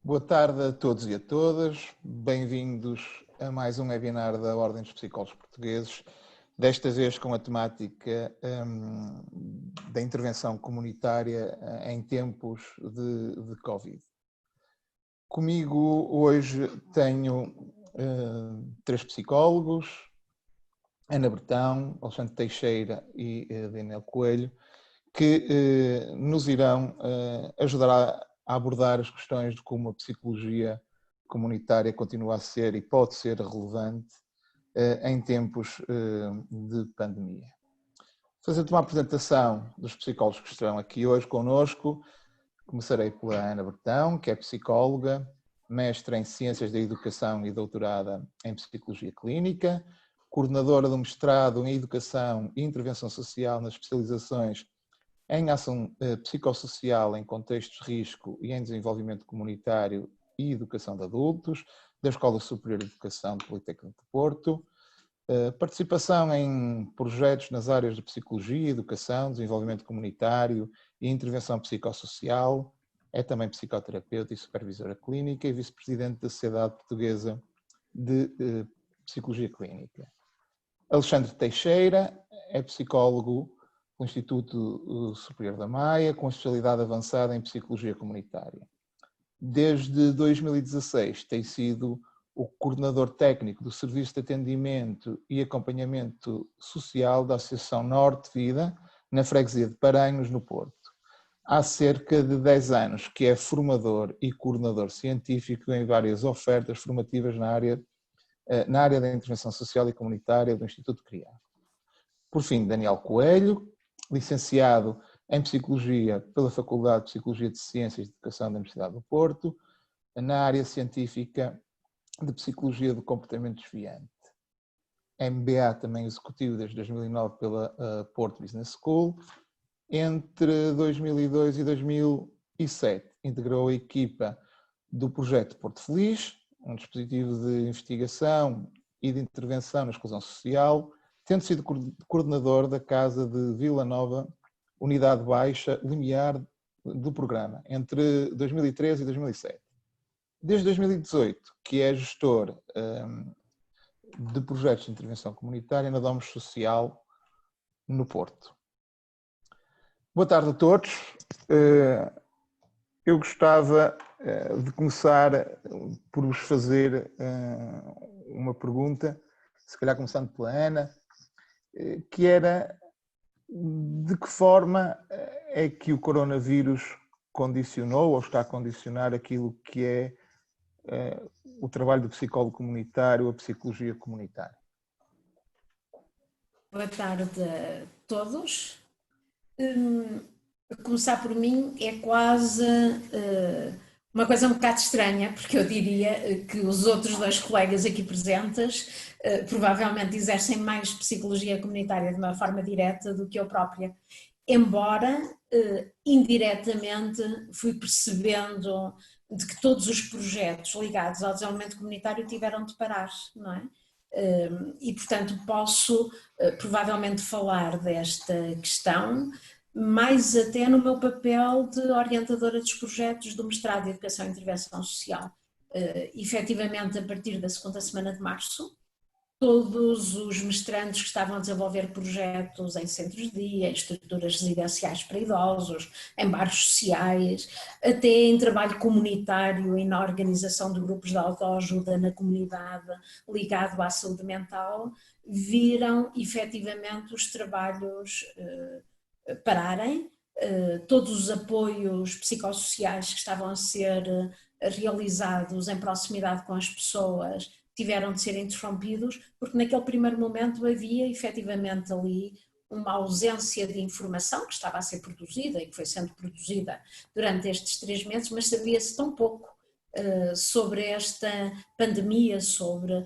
Boa tarde a todos e a todas, bem-vindos a mais um webinar da Ordem dos Psicólogos Portugueses, desta vez com a temática da intervenção comunitária em tempos de Covid. Comigo hoje tenho três psicólogos, Ana Bertão, Alexandre Teixeira e Daniel Coelho, que nos irão ajudar a abordar as questões de como a psicologia comunitária continua a ser e pode ser relevante em tempos de pandemia. Fazendo uma apresentação dos psicólogos que estarão aqui hoje connosco, começarei pela Ana Bertão, que é psicóloga, mestra em Ciências da Educação e doutorada em Psicologia Clínica, coordenadora do mestrado em Educação e Intervenção Social nas especializações em ação psicossocial em contextos de risco e em desenvolvimento comunitário e educação de adultos, da Escola Superior de Educação do Politécnico de Porto, participação em projetos nas áreas de psicologia, educação, desenvolvimento comunitário e intervenção psicossocial, é também psicoterapeuta e supervisora clínica e vice-presidente da Sociedade Portuguesa de Psicologia Clínica. Alexandre Teixeira é psicólogo do Instituto Superior da Maia, com especialidade avançada em Psicologia Comunitária. Desde 2016 tem sido o coordenador técnico do Serviço de Atendimento e Acompanhamento Social da Associação Norte Vida, na freguesia de Paranhos, no Porto. Há cerca de 10 anos que é formador e coordenador científico em várias ofertas formativas na área da intervenção social e comunitária do Instituto CRIA. Por fim, Daniel Coelho, licenciado em Psicologia pela Faculdade de Psicologia de Ciências e Educação da Universidade do Porto, na área científica de Psicologia do Comportamento Desviante. MBA também executivo desde 2009 pela Porto Business School. Entre 2002 e 2007 integrou a equipa do projeto Porto Feliz, um dispositivo de investigação e de intervenção na exclusão social, tendo sido coordenador da Casa de Vila Nova, Unidade Baixa, limiar do programa, entre 2013 e 2007. Desde 2018, que é gestor de projetos de intervenção comunitária na Domus Social, no Porto. Boa tarde a todos. Eu gostava de começar por vos fazer uma pergunta, se calhar começando pela Ana, que era de que forma é que o coronavírus condicionou ou está a condicionar aquilo que é o trabalho do psicólogo comunitário, a psicologia comunitária. Boa tarde a todos. Começar por mim é quase uma coisa um bocado estranha, porque eu diria que os outros dois colegas aqui presentes provavelmente exercem mais psicologia comunitária de uma forma direta do que eu própria, embora indiretamente fui percebendo de que todos os projetos ligados ao desenvolvimento comunitário tiveram de parar, não é? E portanto posso provavelmente falar desta questão mais até no meu papel de orientadora dos projetos do mestrado de Educação e Intervenção Social. Efetivamente, a partir da segunda semana de março, todos os mestrandos que estavam a desenvolver projetos em centros de dia, em estruturas residenciais para idosos, em bairros sociais, até em trabalho comunitário e na organização de grupos de autoajuda na comunidade ligado à saúde mental, viram efetivamente os trabalhos pararem, todos os apoios psicossociais que estavam a ser realizados em proximidade com as pessoas tiveram de ser interrompidos, porque naquele primeiro momento havia efetivamente ali uma ausência de informação que estava a ser produzida e que foi sendo produzida durante estes 3 meses, mas sabia-se tão pouco sobre esta pandemia, sobre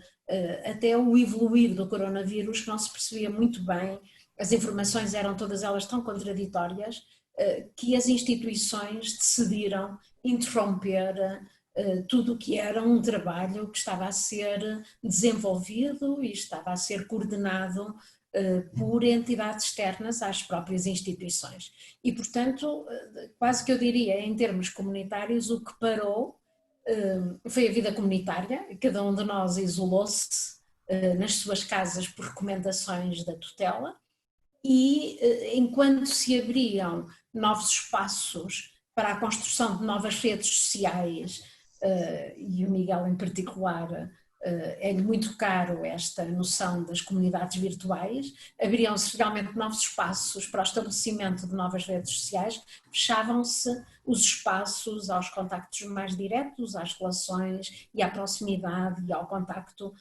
até o evoluir do coronavírus, que não se percebia muito bem. As informações eram todas elas tão contraditórias que as instituições decidiram interromper tudo o que era um trabalho que estava a ser desenvolvido e estava a ser coordenado por entidades externas às próprias instituições. E, portanto, quase que eu diria, em termos comunitários, o que parou foi a vida comunitária. Cada um de nós isolou-se nas suas casas por recomendações da tutela e enquanto se abriam novos espaços para a construção de novas redes sociais, e o Miguel em particular é-lhe muito caro esta noção das comunidades virtuais, abriam-se realmente novos espaços para o estabelecimento de novas redes sociais, fechavam-se os espaços aos contactos mais diretos, às relações e à proximidade e ao contacto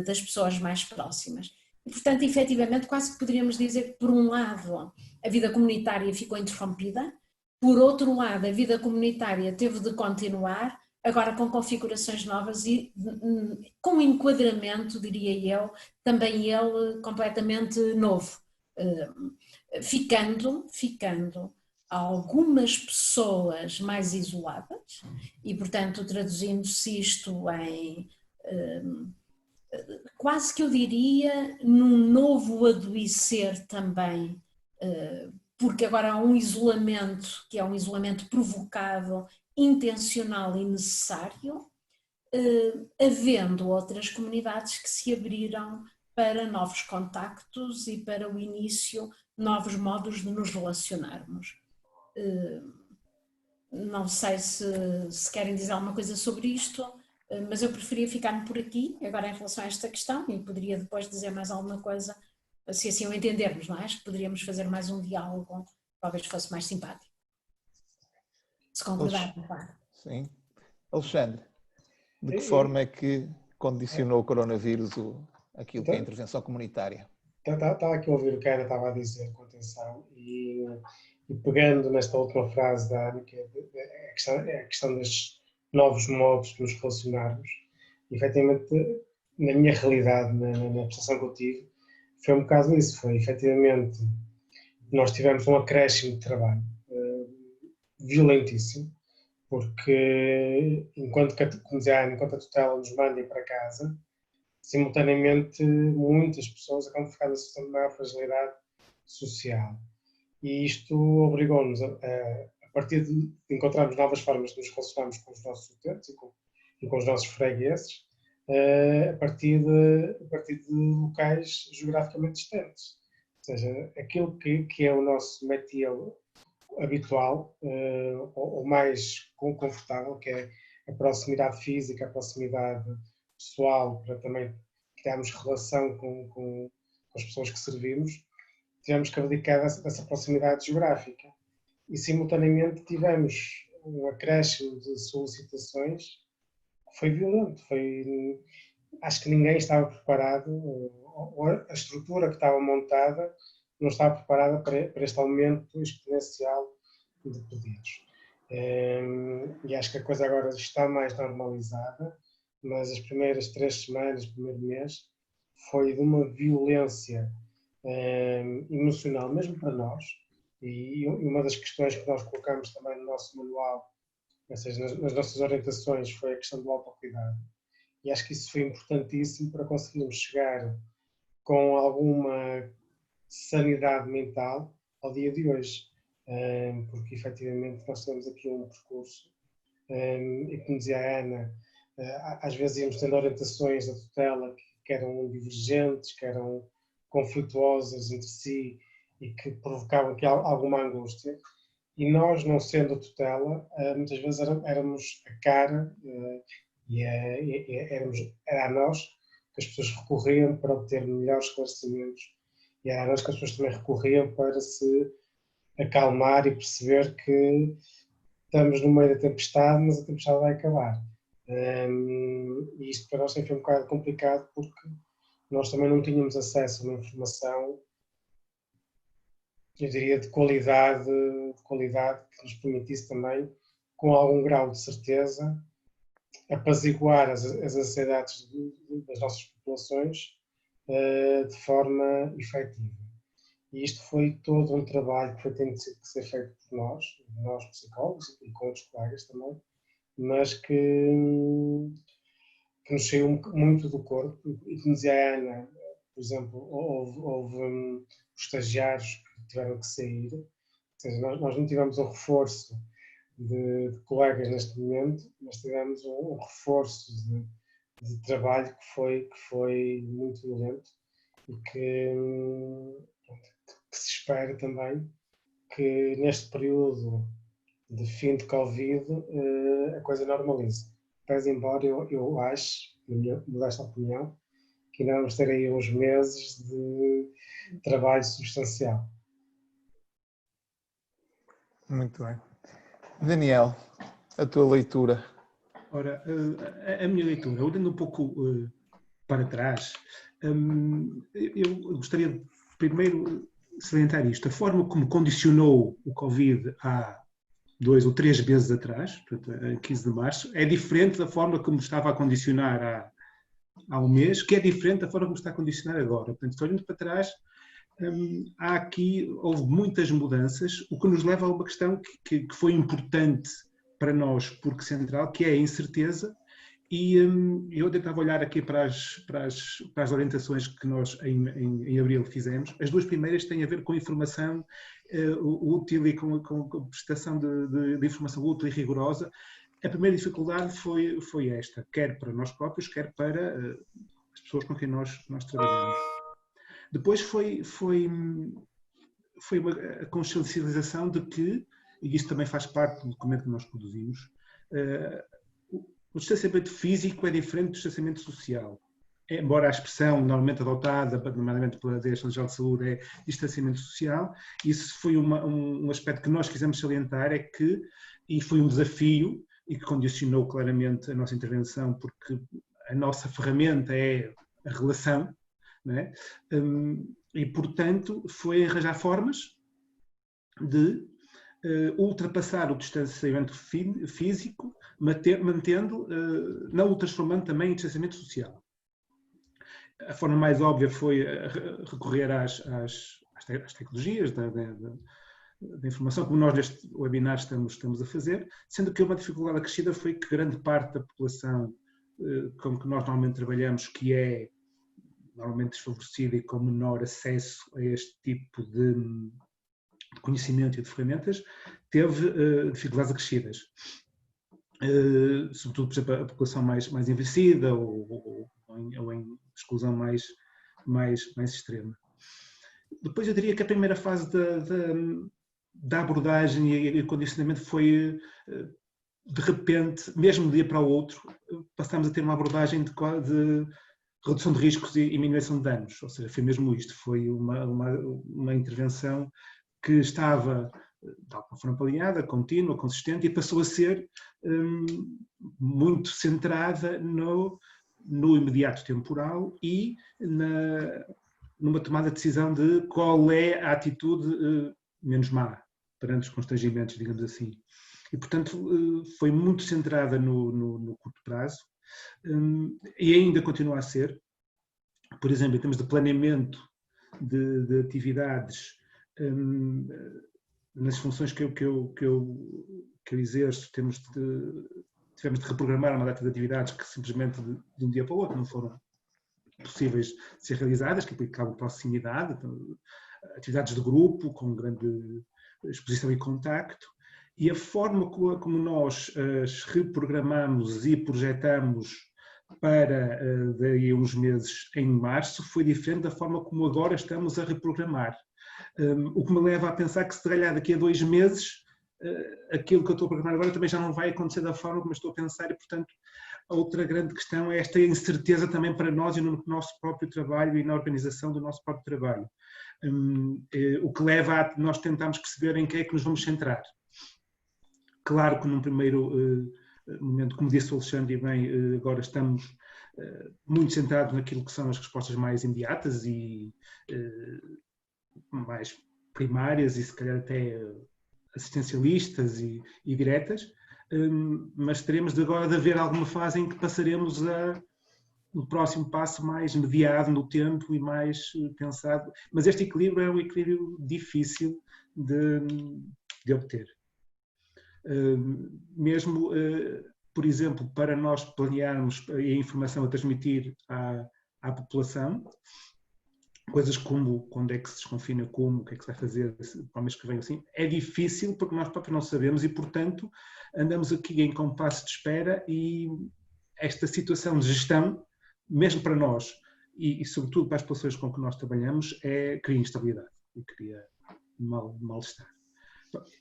das pessoas mais próximas. E, portanto, efetivamente, quase que poderíamos dizer que, por um lado, a vida comunitária ficou interrompida, por outro lado, a vida comunitária teve de continuar, agora com configurações novas e com enquadramento, diria eu, também ele completamente novo, ficando algumas pessoas mais isoladas e, portanto, traduzindo-se isto em quase que eu diria num novo adoecer também, porque agora há um isolamento que é um isolamento provocado, intencional e necessário, havendo outras comunidades que se abriram para novos contactos e para o início de novos modos de nos relacionarmos. Não sei se querem dizer alguma coisa sobre isto, mas eu preferia ficar-me por aqui, agora em relação a esta questão, e poderia depois dizer mais alguma coisa, se assim o entendermos, não é? Acho que poderíamos fazer mais um diálogo, talvez fosse mais simpático. Se concordar, claro. Sim. Alexandre, de que forma é que condicionou o coronavírus aquilo que é a intervenção comunitária? Estava aqui a ouvir o que a Ana estava a dizer com atenção e pegando nesta última frase da Ana, que é a questão destes novos modos de nos relacionarmos. E, efetivamente, na minha realidade, na prestação que eu tive, foi um bocado isso. Foi, efetivamente, nós tivemos um acréscimo de trabalho violentíssimo, porque enquanto a tutela nos manda ir para casa, simultaneamente muitas pessoas acabam de ficar na situação de maior fragilidade social. E isto obrigou-nos a partir de encontrarmos novas formas de nos relacionarmos com os nossos utentes e com os nossos fregueses, a partir de locais geograficamente distantes. Ou seja, aquilo que é o nosso métier habitual, ou mais confortável, que é a proximidade física, a proximidade pessoal, para também criarmos relação com as pessoas que servimos, tivemos que abdicar dessa proximidade geográfica. E, simultaneamente, tivemos um acréscimo de solicitações que foi violento. Acho que ninguém estava preparado, ou a estrutura que estava montada não estava preparada para este aumento exponencial de pedidos. E acho que a coisa agora está mais normalizada, mas as primeiras 3 semanas, primeiro mês, foi de uma violência emocional, mesmo para nós. E uma das questões que nós colocamos também no nosso manual, ou seja, nas nossas orientações, foi a questão do autocuidado. E acho que isso foi importantíssimo para conseguirmos chegar com alguma sanidade mental ao dia de hoje. Porque, efetivamente, nós temos aqui um percurso, e como dizia a Ana, às vezes íamos tendo orientações da tutela que eram divergentes, que eram conflituosas entre si e que provocavam aqui alguma angústia. E nós, não sendo a tutela, muitas vezes éramos a cara e era a nós que as pessoas recorriam para obter melhores esclarecimentos e era a nós que as pessoas também recorriam para se acalmar e perceber que estamos no meio da tempestade, mas a tempestade vai acabar. E isto para nós sempre foi um bocado complicado porque nós também não tínhamos acesso a uma informação, eu diria, de qualidade que nos permitisse também, com algum grau de certeza, apaziguar as ansiedades das nossas populações de forma efetiva. E isto foi todo um trabalho que foi tendo que ser feito por nós psicólogos e com outros colegas também, mas que nos saiu muito do corpo. E como dizia a Ana, por exemplo, houve estagiários que tiveram que sair, ou seja, nós não tivemos um reforço de colegas neste momento, mas tivemos um reforço de trabalho que foi muito violento e que se espera também que neste período de fim de Covid a coisa normalize. Mas embora eu acho, na minha modesta opinião, que ainda vamos ter aí uns meses de trabalho substancial. Muito bem. Daniel, a tua leitura. Ora, a minha leitura, olhando um pouco para trás, eu gostaria de primeiro salientar isto. A forma como condicionou o Covid há 2 ou 3 meses atrás, portanto, em 15 de março, é diferente da forma como estava a condicionar há um mês, que é diferente da forma como está a condicionar agora. Portanto, olhando para trás, houve muitas mudanças, o que nos leva a uma questão que foi importante para nós, porque central, que é a incerteza, e eu tentava olhar aqui para as orientações que nós em abril fizemos. As 2 primeiras têm a ver com informação útil e com a prestação de informação útil e rigorosa. A primeira dificuldade foi esta, quer para nós próprios, quer para as pessoas com quem nós trabalhamos. Depois foi a consciencialização de que, e isto também faz parte do documento que nós produzimos, o distanciamento físico é diferente do distanciamento social. Embora a expressão normalmente adotada, nomeadamente pela Direção-Geral de Saúde, é distanciamento social, isso foi um aspecto que nós quisemos salientar, e foi um desafio, e que condicionou claramente a nossa intervenção, porque a nossa ferramenta é a relação, não é? E, portanto, foi arranjar formas de ultrapassar o distanciamento físico, mantendo, não o transformando também em distanciamento social. A forma mais óbvia foi recorrer às tecnologias da informação, como nós neste webinar estamos a fazer, sendo que uma dificuldade acrescida foi que grande parte da população com que nós normalmente trabalhamos, que é normalmente desfavorecida e com menor acesso a este tipo de conhecimento e de ferramentas, teve dificuldades acrescidas. Sobretudo, por exemplo, a população mais envelhecida ou em exclusão mais extrema. Depois eu diria que a primeira fase da abordagem e condicionamento foi, de repente, mesmo de um dia para o outro, passámos a ter uma abordagem de redução de riscos e minimização de danos. Ou seja, foi mesmo isto, foi uma intervenção que estava de alguma forma planeada, contínua, consistente, e passou a ser muito centrada no imediato temporal e numa tomada de decisão de qual é a atitude menos má perante os constrangimentos, digamos assim. E, portanto, foi muito centrada no curto prazo e ainda continua a ser. Por exemplo, em termos de planeamento de atividades, nas funções que eu exerço, tivemos de reprogramar uma data de atividades que simplesmente de um dia para o outro não foram possíveis de ser realizadas, que implicavam proximidade, atividades de grupo, com grande exposição e contacto, e a forma como nós as reprogramamos e projetamos para daí a uns meses em março foi diferente da forma como agora estamos a reprogramar. O que me leva a pensar que se calhar daqui a 2 meses aquilo que eu estou a programar agora também já não vai acontecer da forma como eu estou a pensar e, portanto, a outra grande questão é esta incerteza também para nós e no nosso próprio trabalho e na organização do nosso próprio trabalho. O que leva a nós tentarmos perceber em que é que nos vamos centrar. Claro que num primeiro momento, como disse o Alexandre bem, agora estamos muito centrados naquilo que são as respostas mais imediatas e mais primárias e se calhar até assistencialistas e diretas, mas teremos agora de haver alguma fase em que passaremos no próximo passo mais mediado no tempo e mais pensado. Mas este equilíbrio é um equilíbrio difícil de obter. Mesmo, por exemplo, para nós planearmos a informação a transmitir à população, coisas como quando é que se desconfina, como, o que é que se vai fazer para o mês que vem, assim, é difícil porque nós próprios não sabemos e, portanto, andamos aqui em compasso de espera e esta situação de gestão, mesmo para nós e sobretudo para as pessoas com que nós trabalhamos, cria instabilidade e cria mal-estar.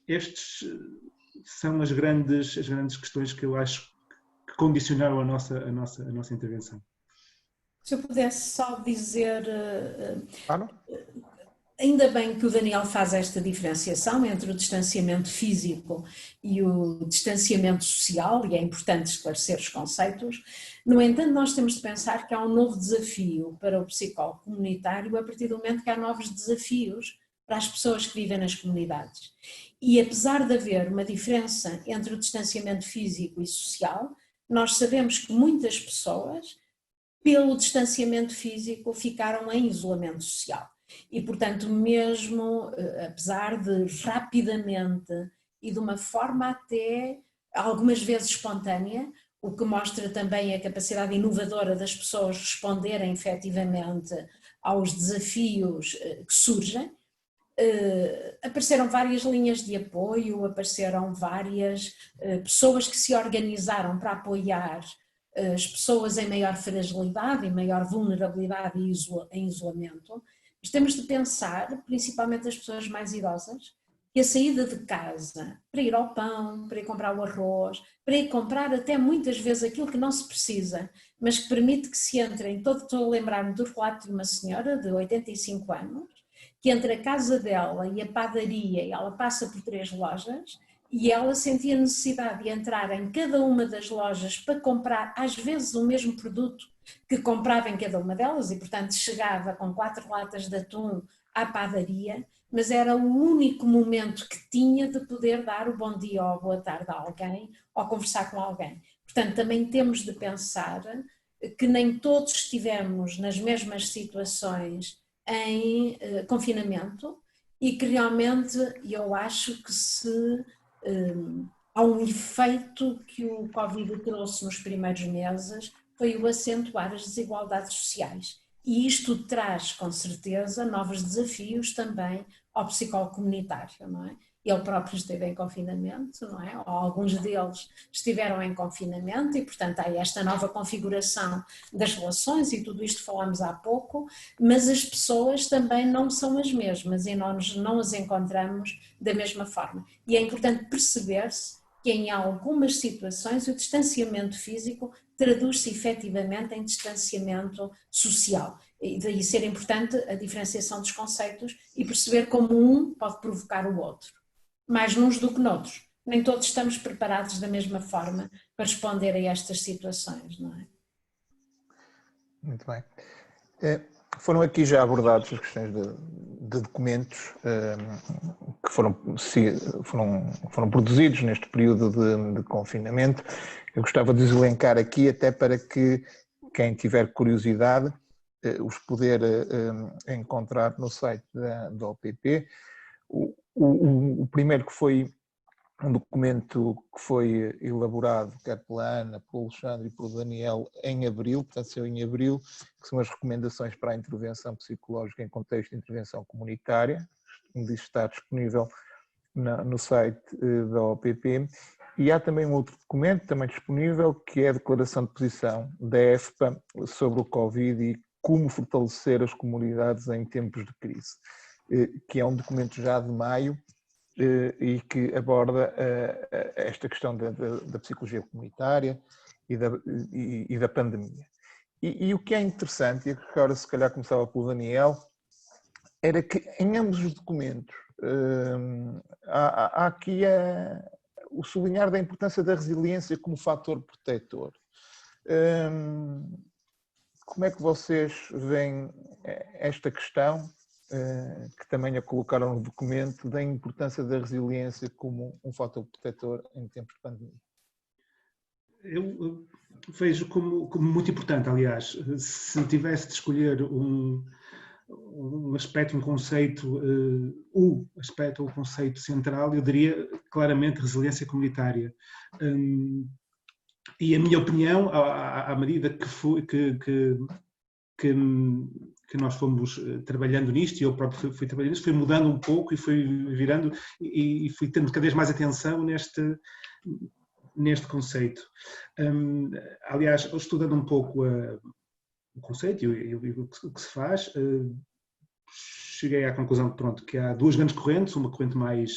Estes são as grandes questões que eu acho que condicionaram a nossa intervenção. Se eu pudesse só dizer, Claro. ainda bem que o Daniel faz esta diferenciação entre o distanciamento físico e o distanciamento social, e é importante esclarecer os conceitos. No entanto, nós temos de pensar que há um novo desafio para o psicólogo comunitário a partir do momento que há novos desafios para as pessoas que vivem nas comunidades. E apesar de haver uma diferença entre o distanciamento físico e social, nós sabemos que muitas pessoas, pelo distanciamento físico, ficaram em isolamento social. E, portanto, mesmo apesar de rapidamente e de uma forma até algumas vezes espontânea, o que mostra também a capacidade inovadora das pessoas responderem efetivamente aos desafios que surgem, apareceram várias linhas de apoio, apareceram várias pessoas que se organizaram para apoiar as pessoas em maior fragilidade, em maior vulnerabilidade e em isolamento. Mas temos de pensar, principalmente as pessoas mais idosas, que a saída de casa para ir ao pão, para ir comprar o arroz, para ir comprar até muitas vezes aquilo que não se precisa, mas que permite que se entrem, estou a lembrar-me do relato de uma senhora de 85 anos, que entre a casa dela e a padaria, ela passa por 3 lojas, e ela sentia necessidade de entrar em cada uma das lojas para comprar, às vezes, o mesmo produto que comprava em cada uma delas, e portanto chegava com 4 latas de atum à padaria, mas era o único momento que tinha de poder dar o bom dia ou a boa tarde a alguém, ou conversar com alguém. Portanto, também temos de pensar que nem todos estivemos nas mesmas situações em confinamento, e que realmente eu acho que há um efeito que o Covid trouxe nos primeiros meses, foi o acentuar as desigualdades sociais. E isto traz, com certeza, novos desafios também ao psicólogo comunitário, não é? Ele próprio esteve em confinamento, não é? Ou alguns deles estiveram em confinamento e, portanto, há esta nova configuração das relações e tudo isto falámos há pouco, mas as pessoas também não são as mesmas e nós não as encontramos da mesma forma. E é importante perceber-se que em algumas situações o distanciamento físico traduz-se efetivamente em distanciamento social. E daí ser importante a diferenciação dos conceitos e perceber como um pode provocar o outro. Mais nos do que noutros. Nem todos estamos preparados da mesma forma para responder a estas situações, não é? Muito bem. Foram aqui já abordadas as questões de documentos que foram produzidos neste período de confinamento. Eu gostava de os elencar aqui até para que quem tiver curiosidade os poder encontrar no site da OPP. O primeiro que foi um documento que foi elaborado quer pela Ana, pelo Alexandre e pelo Daniel em abril, portanto saiu em abril, que são as recomendações para a intervenção psicológica em contexto de intervenção comunitária, onde está disponível no site da OPP. E há também um outro documento também disponível, que é a declaração de posição da EFPA sobre o Covid e como fortalecer as comunidades em tempos de crise, que é um documento já de maio e que aborda esta questão da psicologia comunitária e da pandemia. E o que é interessante, e agora se calhar começava pelo Daniel, era que em ambos os documentos há aqui o sublinhar da importância da resiliência como fator protetor. Como é que vocês veem esta questão, que também a colocaram no documento, da importância da resiliência como um fator protetor em tempos de pandemia? Eu vejo como muito importante, aliás. Se tivesse de escolher um aspecto, um conceito, o conceito central, eu diria claramente resiliência comunitária. E a minha opinião, à medida que que nós fomos trabalhando nisto, e eu próprio fui trabalhando nisto, fui mudando um pouco e fui virando e fui tendo cada vez mais atenção neste conceito. Aliás, estudando um pouco o conceito e o que se faz, cheguei à conclusão pronto, que há duas grandes correntes, uma corrente mais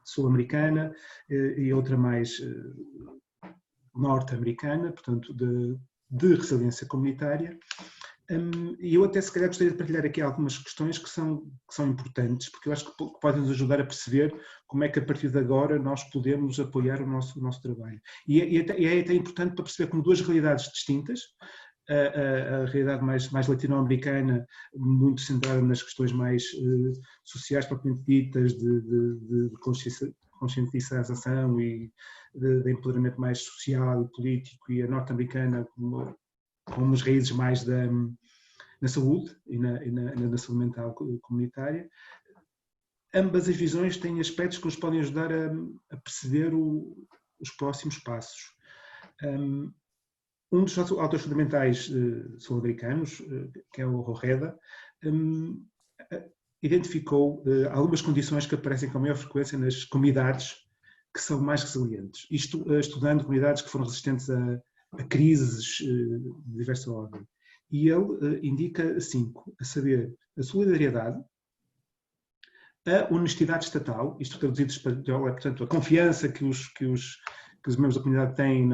sul-americana e outra mais norte-americana, portanto, de resiliência comunitária. E eu até se calhar gostaria de partilhar aqui algumas questões que são importantes, porque eu acho que podem nos ajudar a perceber como é que a partir de agora nós podemos apoiar o nosso trabalho. E é até importante para perceber como duas realidades distintas, a realidade mais latino-americana, muito centrada nas questões mais sociais, propriamente ditas, de conscientização e de empoderamento mais social e político, e a norte-americana com umas raízes mais na saúde e na saúde mental comunitária. Ambas as visões têm aspectos que nos podem ajudar a perceber os próximos passos. Um dos autores fundamentais sul-americanos, que é o Rorreda, identificou algumas condições que aparecem com maior frequência nas comunidades que são mais resilientes. Isto estudando comunidades que foram resistentes a crises de diversa ordem. E ele indica 5, a saber, a solidariedade, a honestidade estatal, isto traduzido para espanhol é, portanto, a confiança que os membros da comunidade têm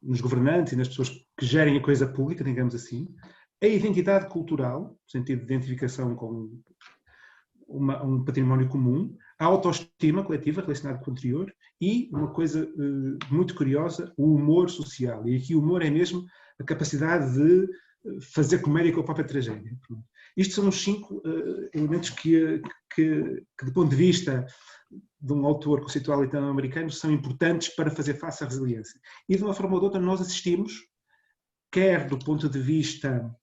nos governantes e nas pessoas que gerem a coisa pública, digamos assim, a identidade cultural, no sentido de identificação com um património comum, a autoestima coletiva relacionada com o anterior e, uma coisa muito curiosa, o humor social. E aqui o humor é mesmo a capacidade de fazer comédia com a própria tragédia. Isto são os 5 elementos que, do ponto de vista de um autor conceitual latino-americano, são importantes para fazer face à resiliência. E de uma forma ou de outra nós assistimos, quer do ponto de vista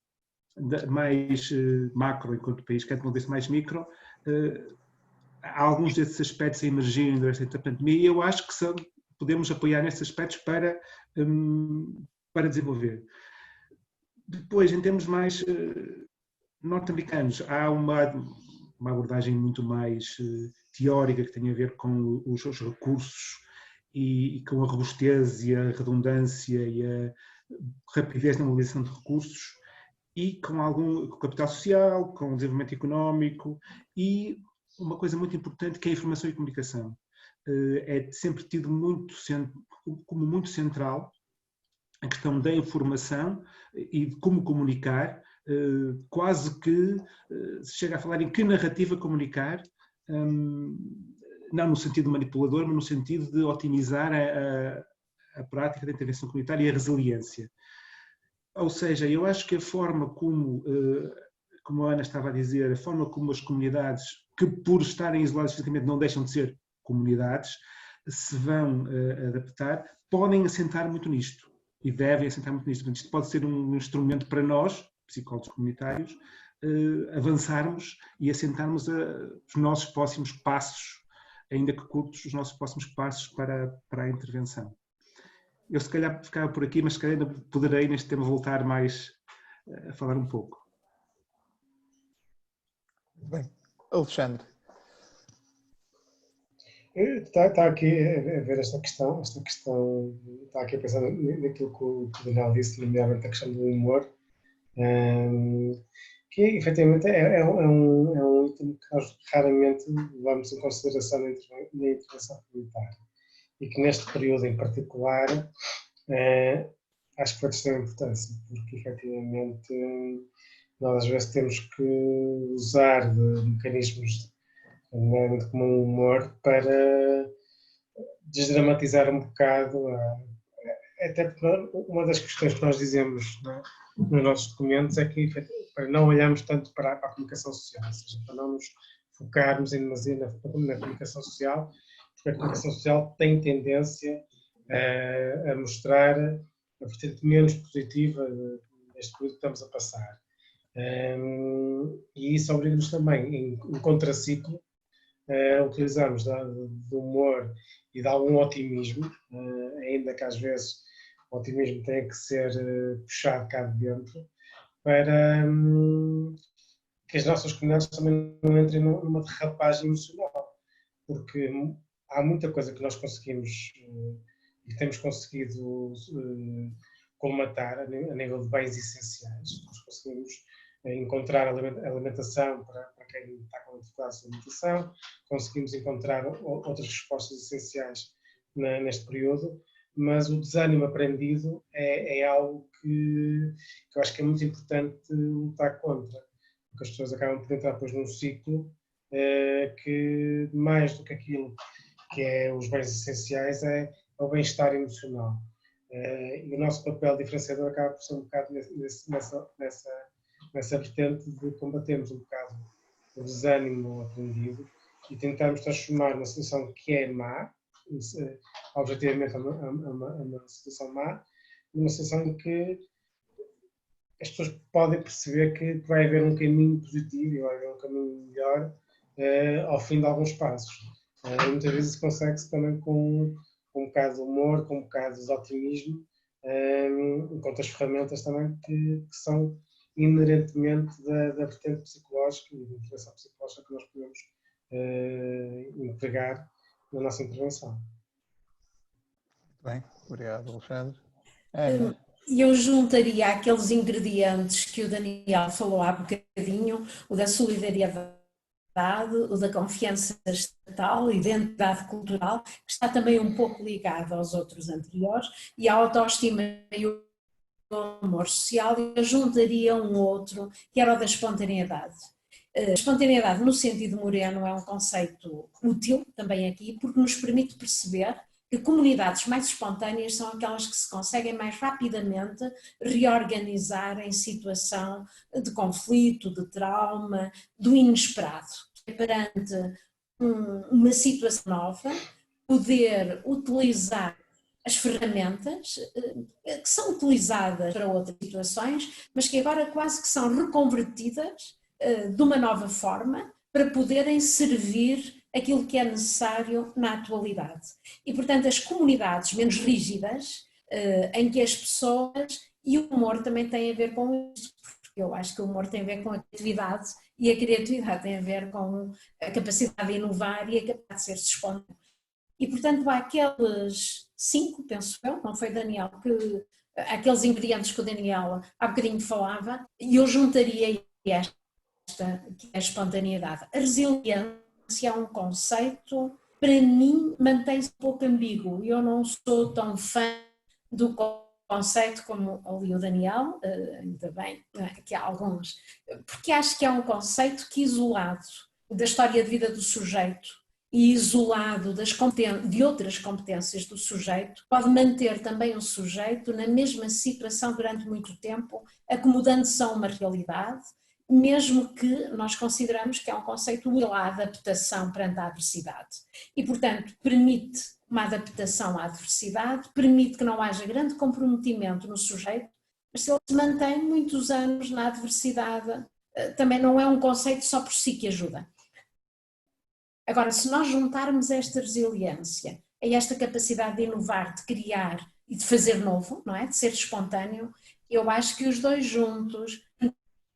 mais macro enquanto país, quer do ponto de vista mais micro, há alguns desses aspectos a emergirem durante esta pandemia e eu acho que podemos apoiar nesses aspectos para desenvolver. Depois, em termos mais norte-americanos, há uma abordagem muito mais teórica que tem a ver com os recursos e com a robustez e a redundância e a rapidez na mobilização de recursos e com capital social, com desenvolvimento económico e uma coisa muito importante que é a informação e comunicação. É sempre tido como muito central a questão da informação e de como comunicar, quase que se chega a falar em que narrativa comunicar, não no sentido manipulador, mas no sentido de otimizar a prática da intervenção comunitária e a resiliência. Ou seja, eu acho que a forma como a Ana estava a dizer, a forma como as comunidades, que por estarem isoladas fisicamente não deixam de ser comunidades, se vão adaptar, podem assentar muito nisto. E devem assentar muito nisto. Isto pode ser um instrumento para nós, psicólogos comunitários, avançarmos e assentarmos os nossos próximos passos, ainda que curtos, os nossos próximos passos para a intervenção. Eu se calhar ficava por aqui, mas se calhar ainda poderei neste tema voltar mais a falar um pouco. Bem, Alexandre. Está aqui a ver esta questão, está aqui a pensar naquilo que o Daniel disse, nomeadamente a questão do humor, que efetivamente é um item que nós raramente levamos em consideração na intervenção comunitária e que neste período em particular acho que foi de extrema importância, porque efetivamente nós às vezes temos que usar de mecanismos nomeadamente como o humor, para desdramatizar um bocado, até porque uma das questões que nós dizemos nos nossos documentos é que para não olharmos tanto para a comunicação social, ou seja, para não nos focarmos em demasia na comunicação social, porque a comunicação social tem tendência a mostrar a vertente menos positiva neste período que estamos a passar. E isso obriga-nos também, em contraciclo, utilizarmos do humor e de algum otimismo, ainda que às vezes o otimismo tenha que ser puxado cá de dentro, para que as nossas comunidades também não entrem numa derrapagem emocional, porque há muita coisa que nós conseguimos e temos conseguido colmatar a nível de bens essenciais. Nós conseguimos encontrar alimentação para quem está com dificuldades de alimentação, conseguimos encontrar outras respostas essenciais neste período, mas o desânimo aprendido é algo que eu acho que é muito importante lutar contra, porque as pessoas acabam por entrar depois num ciclo que, mais do que aquilo que é os bens essenciais, é o bem-estar emocional. E o nosso papel diferenciador acaba por ser um bocado nessa vertente de combatermos um bocado o desânimo aprendido e tentarmos transformar uma situação que é má, objetivamente uma situação má, numa situação em que as pessoas podem perceber que vai haver um caminho positivo e vai haver um caminho melhor ao fim de alguns passos. E muitas vezes consegue-se também com um bocado de humor, com um bocado de otimismo, enquanto as ferramentas também que são inerentemente da vertente psicológica e da intervenção psicológica que nós podemos empregar na nossa intervenção. Bem, obrigado, Alexandre. Ana. Eu juntaria aqueles ingredientes que o Daniel falou há bocadinho, o da solidariedade, o da confiança estatal, identidade cultural, que está também um pouco ligado aos outros anteriores, e a autoestima e o amor social. Eu juntaria um outro, que era o da espontaneidade. A espontaneidade, no sentido moreno, é um conceito útil também aqui, porque nos permite perceber que comunidades mais espontâneas são aquelas que se conseguem mais rapidamente reorganizar em situação de conflito, de trauma, do inesperado. Perante uma situação nova, poder utilizar as ferramentas que são utilizadas para outras situações, mas que agora quase que são reconvertidas de uma nova forma para poderem servir aquilo que é necessário na atualidade. E, portanto, as comunidades menos rígidas, em que as pessoas, e o humor também tem a ver com isso, porque eu acho que o humor tem a ver com a criatividade e a criatividade tem a ver com a capacidade de inovar e a capacidade de ser espontâneo. E, portanto, há aqueles 5, penso eu, não foi Daniel, aqueles ingredientes que o Daniel há bocadinho falava, e eu juntaria esta, que é a espontaneidade. A resiliência é um conceito, para mim, mantém-se um pouco ambíguo. Eu não sou tão fã do conceito como ali o Daniel, ainda bem que há alguns, porque acho que é um conceito que, isolado da história de vida do sujeito e isolado de outras competências do sujeito, pode manter também o sujeito na mesma situação durante muito tempo, acomodando-se a uma realidade, mesmo que nós consideramos que é um conceito útil à adaptação perante a adversidade. E, portanto, permite uma adaptação à adversidade, permite que não haja grande comprometimento no sujeito, mas se ele se mantém muitos anos na adversidade, também não é um conceito só por si que ajuda. Agora, se nós juntarmos esta resiliência a esta capacidade de inovar, de criar e de fazer novo, não é? De ser espontâneo, eu acho que os dois juntos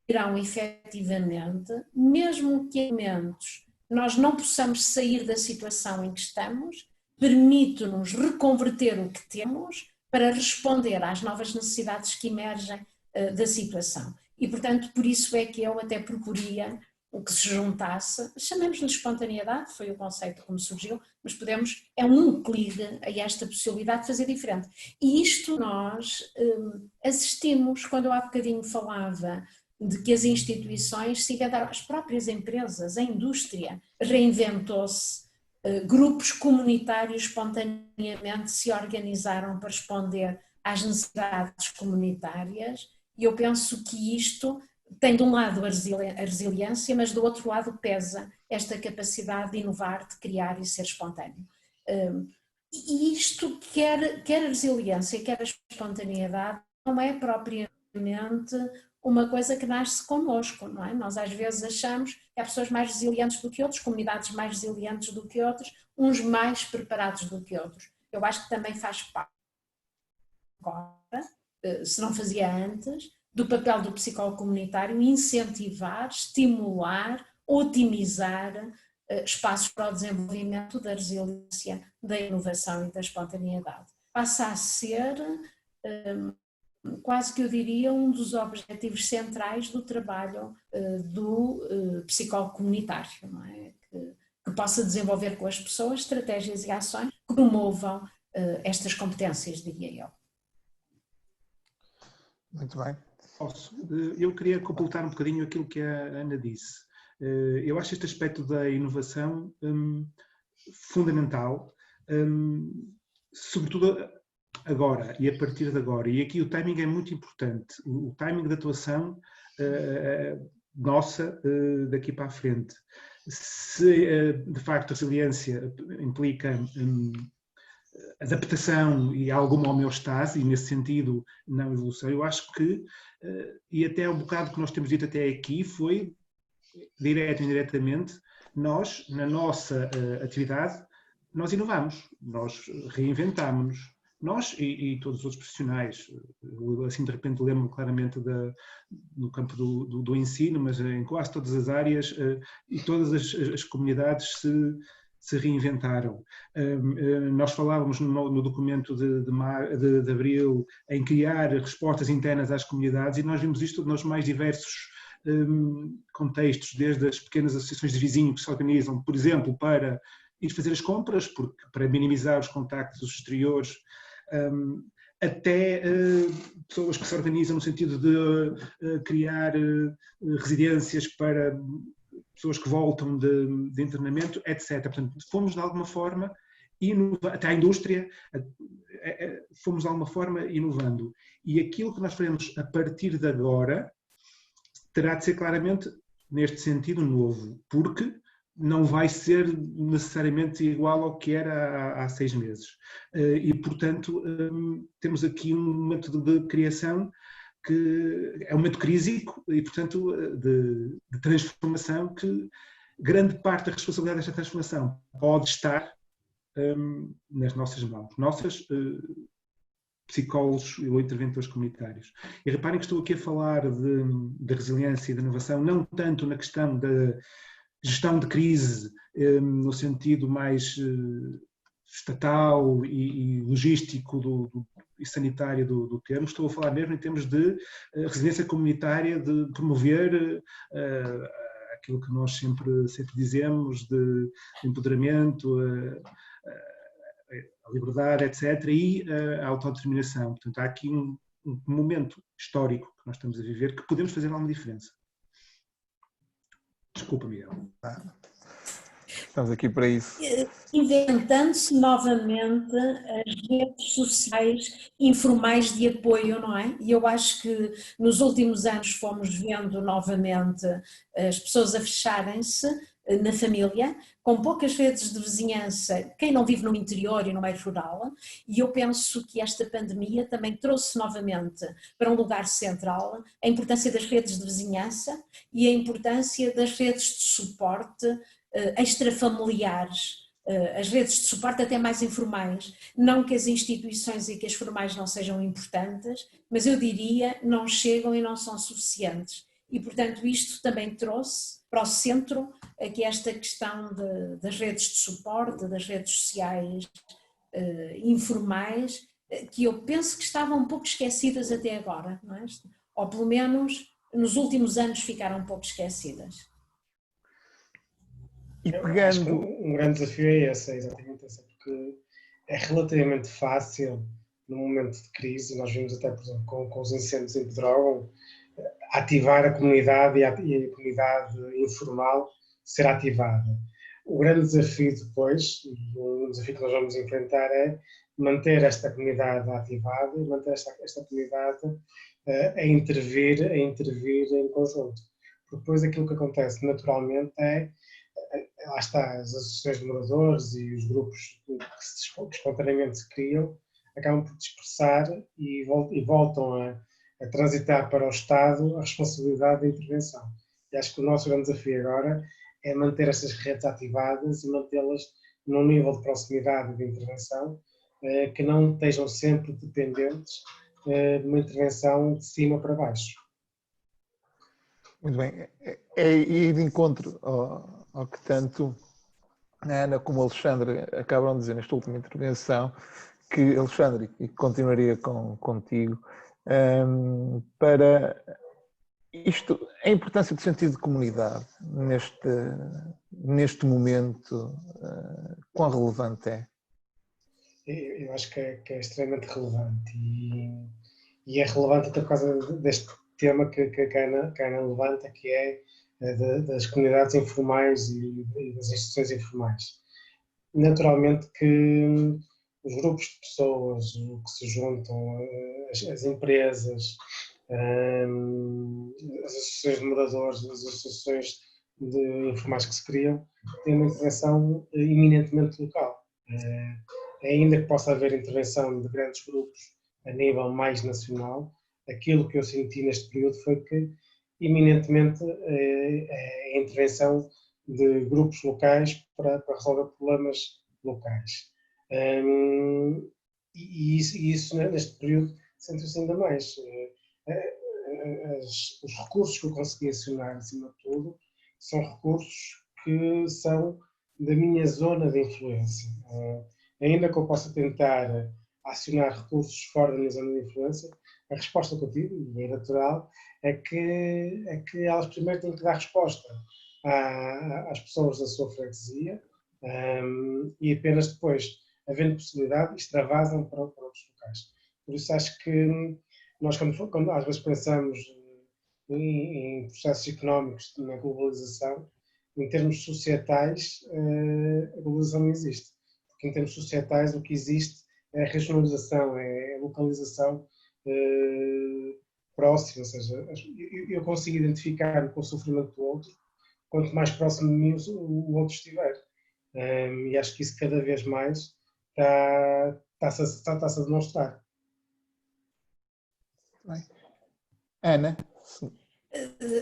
irão efetivamente, mesmo que em momentos nós não possamos sair da situação em que estamos, permite-nos reconverter o que temos para responder às novas necessidades que emergem da situação. E, portanto, por isso é que eu até proporia o que se juntasse, chamemos-lhe espontaneidade, foi o conceito como surgiu, mas é um que liga a esta possibilidade de fazer diferente. E isto nós assistimos, quando eu há bocadinho falava de que as instituições se inventaram, as próprias empresas, a indústria reinventou-se, grupos comunitários espontaneamente se organizaram para responder às necessidades comunitárias, e eu penso que isto tem de um lado a resiliência, mas do outro lado pesa esta capacidade de inovar, de criar e ser espontâneo. E isto, quer a resiliência, quer a espontaneidade, não é propriamente uma coisa que nasce connosco, não é? Nós às vezes achamos que há pessoas mais resilientes do que outros, comunidades mais resilientes do que outros, uns mais preparados do que outros. Eu acho que também faz parte agora, se não fazia antes, do papel do psicólogo comunitário incentivar, estimular, otimizar espaços para o desenvolvimento da resiliência, da inovação e da espontaneidade. Passa a ser, quase que eu diria, um dos objetivos centrais do trabalho do psicólogo comunitário, não é? Que possa desenvolver com as pessoas estratégias e ações que promovam estas competências, diria eu. Muito bem. Eu queria completar um bocadinho aquilo que a Ana disse. Eu acho este aspecto da inovação fundamental, sobretudo agora e a partir de agora. E aqui o timing é muito importante. O timing da atuação nossa daqui para a frente. Se de facto a resiliência implica adaptação e alguma homeostase, e nesse sentido não evolução, eu acho que, e até um bocado que nós temos dito até aqui, foi, direto e indiretamente, nós, na nossa atividade, nós inovamos, nós reinventámos-nos, nós e todos os outros profissionais. Eu, assim de repente lembro-me claramente no campo do ensino, mas em quase todas as áreas e todas as comunidades se reinventaram. Nós falávamos no documento de abril em criar respostas internas às comunidades, e nós vimos isto nos mais diversos contextos, desde as pequenas associações de vizinhos que se organizam, por exemplo, para ir fazer as compras, para minimizar os contactos exteriores, até pessoas que se organizam no sentido de criar residências para pessoas que voltam de internamento, etc. Portanto, fomos de alguma forma, até a indústria, fomos de alguma forma inovando. E aquilo que nós faremos a partir de agora terá de ser claramente neste sentido novo, porque não vai ser necessariamente igual ao que era há 6 meses. E, portanto, temos aqui um método de criação que é um momento crísico e, portanto, de transformação, que grande parte da responsabilidade desta transformação pode estar nas nossas mãos, nossas psicólogos ou interventores comunitários. E reparem que estou aqui a falar de resiliência e de inovação, não tanto na questão da gestão de crise no sentido mais estatal e logístico e sanitário do termo. Estou a falar mesmo em termos de resiliência comunitária, de promover aquilo que nós sempre dizemos, de empoderamento, a liberdade, etc., e a autodeterminação. Portanto, há aqui um momento histórico que nós estamos a viver que podemos fazer alguma diferença. Desculpa, Miguel. Estamos aqui para isso. Inventando-se novamente as redes sociais informais de apoio, não é? E eu acho que nos últimos anos fomos vendo novamente as pessoas a fecharem-se na família, com poucas redes de vizinhança, quem não vive no interior e no meio rural, e eu penso que esta pandemia também trouxe novamente para um lugar central a importância das redes de vizinhança e a importância das redes de suporte extrafamiliares, as redes de suporte até mais informais. Não que as instituições e que as formais não sejam importantes, mas eu diria não chegam e não são suficientes. E, portanto, isto também trouxe para o centro aqui esta questão das redes de suporte, das redes sociais informais, que eu penso que estavam um pouco esquecidas até agora, não é? Ou pelo menos nos últimos anos ficaram um pouco esquecidas. E acho que um grande desafio é esse, exatamente esse, porque é relativamente fácil no momento de crise, nós vimos até, por exemplo, com os incêndios em Pedrógão, ativar a comunidade e a comunidade informal ser ativada. O grande desafio depois, e um desafio que nós vamos enfrentar, é manter esta comunidade ativada e manter esta comunidade a intervir em conjunto. Porque depois aquilo que acontece naturalmente é, lá está, as associações de moradores e os grupos que espontaneamente se criam, acabam por dispersar e voltam a transitar para o Estado a responsabilidade da intervenção. E acho que o nosso grande desafio agora é manter estas redes ativadas e mantê-las num nível de proximidade e de intervenção que não estejam sempre dependentes de uma intervenção de cima para baixo. Muito bem. É ir de encontro ao que tanto a Ana como o Alexandre acabaram de dizer nesta última intervenção, que, Alexandre, e continuaria contigo, para isto, a importância do sentido de comunidade neste momento, quão relevante é? Eu acho que é extremamente relevante e é relevante até por causa deste tema que a Ana levanta, que é das comunidades informais e das instituições informais. Naturalmente que os grupos de pessoas que se juntam, as empresas, as associações de moradores, as associações de informais que se criam, têm uma intervenção eminentemente local. Ainda que possa haver intervenção de grandes grupos a nível mais nacional, aquilo que eu senti neste período foi que, eminentemente, a intervenção de grupos locais para resolver problemas locais. E isso neste período sentiu-se ainda mais. Os recursos que eu consegui acionar, acima de tudo, são recursos que são da minha zona de influência. Ainda que eu possa tentar acionar recursos fora da minha zona de influência, a resposta que eu tive, e é natural, é que elas primeiro têm que dar resposta às pessoas da sua freguesia e apenas depois, havendo possibilidade, extravasam para outros locais. Por isso acho que nós, quando às vezes pensamos em processos económicos na globalização, em termos societais, a globalização não existe. Porque em termos societais o que existe é a regionalização, é a localização próxima, ou seja, eu consigo identificar com o sofrimento do outro, quanto mais próximo de mim o outro estiver. E acho que isso cada vez mais está-se a demonstrar. Bem. Ana?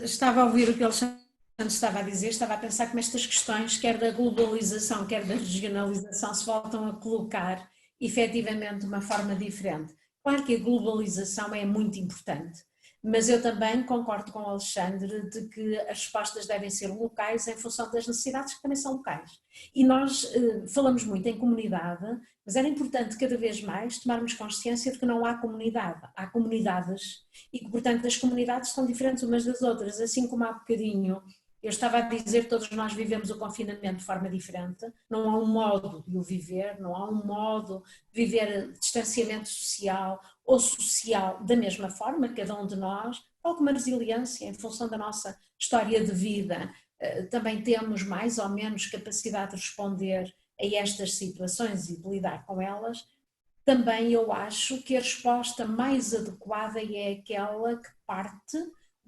Estava a ouvir o que o Alexandre estava a dizer, estava a pensar como estas questões, quer da globalização, quer da regionalização, se voltam a colocar efetivamente de uma forma diferente. Claro que a globalização é muito importante, mas eu também concordo com o Alexandre de que as respostas devem ser locais em função das necessidades que também são locais. E nós falamos muito em comunidade, mas era importante cada vez mais tomarmos consciência de que não há comunidade, há comunidades e que, portanto, as comunidades são diferentes umas das outras, assim como há bocadinho eu estava a dizer que todos nós vivemos o confinamento de forma diferente, não há um modo de o viver, não há um modo de viver distanciamento social ou social da mesma forma, cada um de nós, alguma resiliência em função da nossa história de vida, também temos mais ou menos capacidade de responder a estas situações e de lidar com elas. Também eu acho que a resposta mais adequada é aquela que parte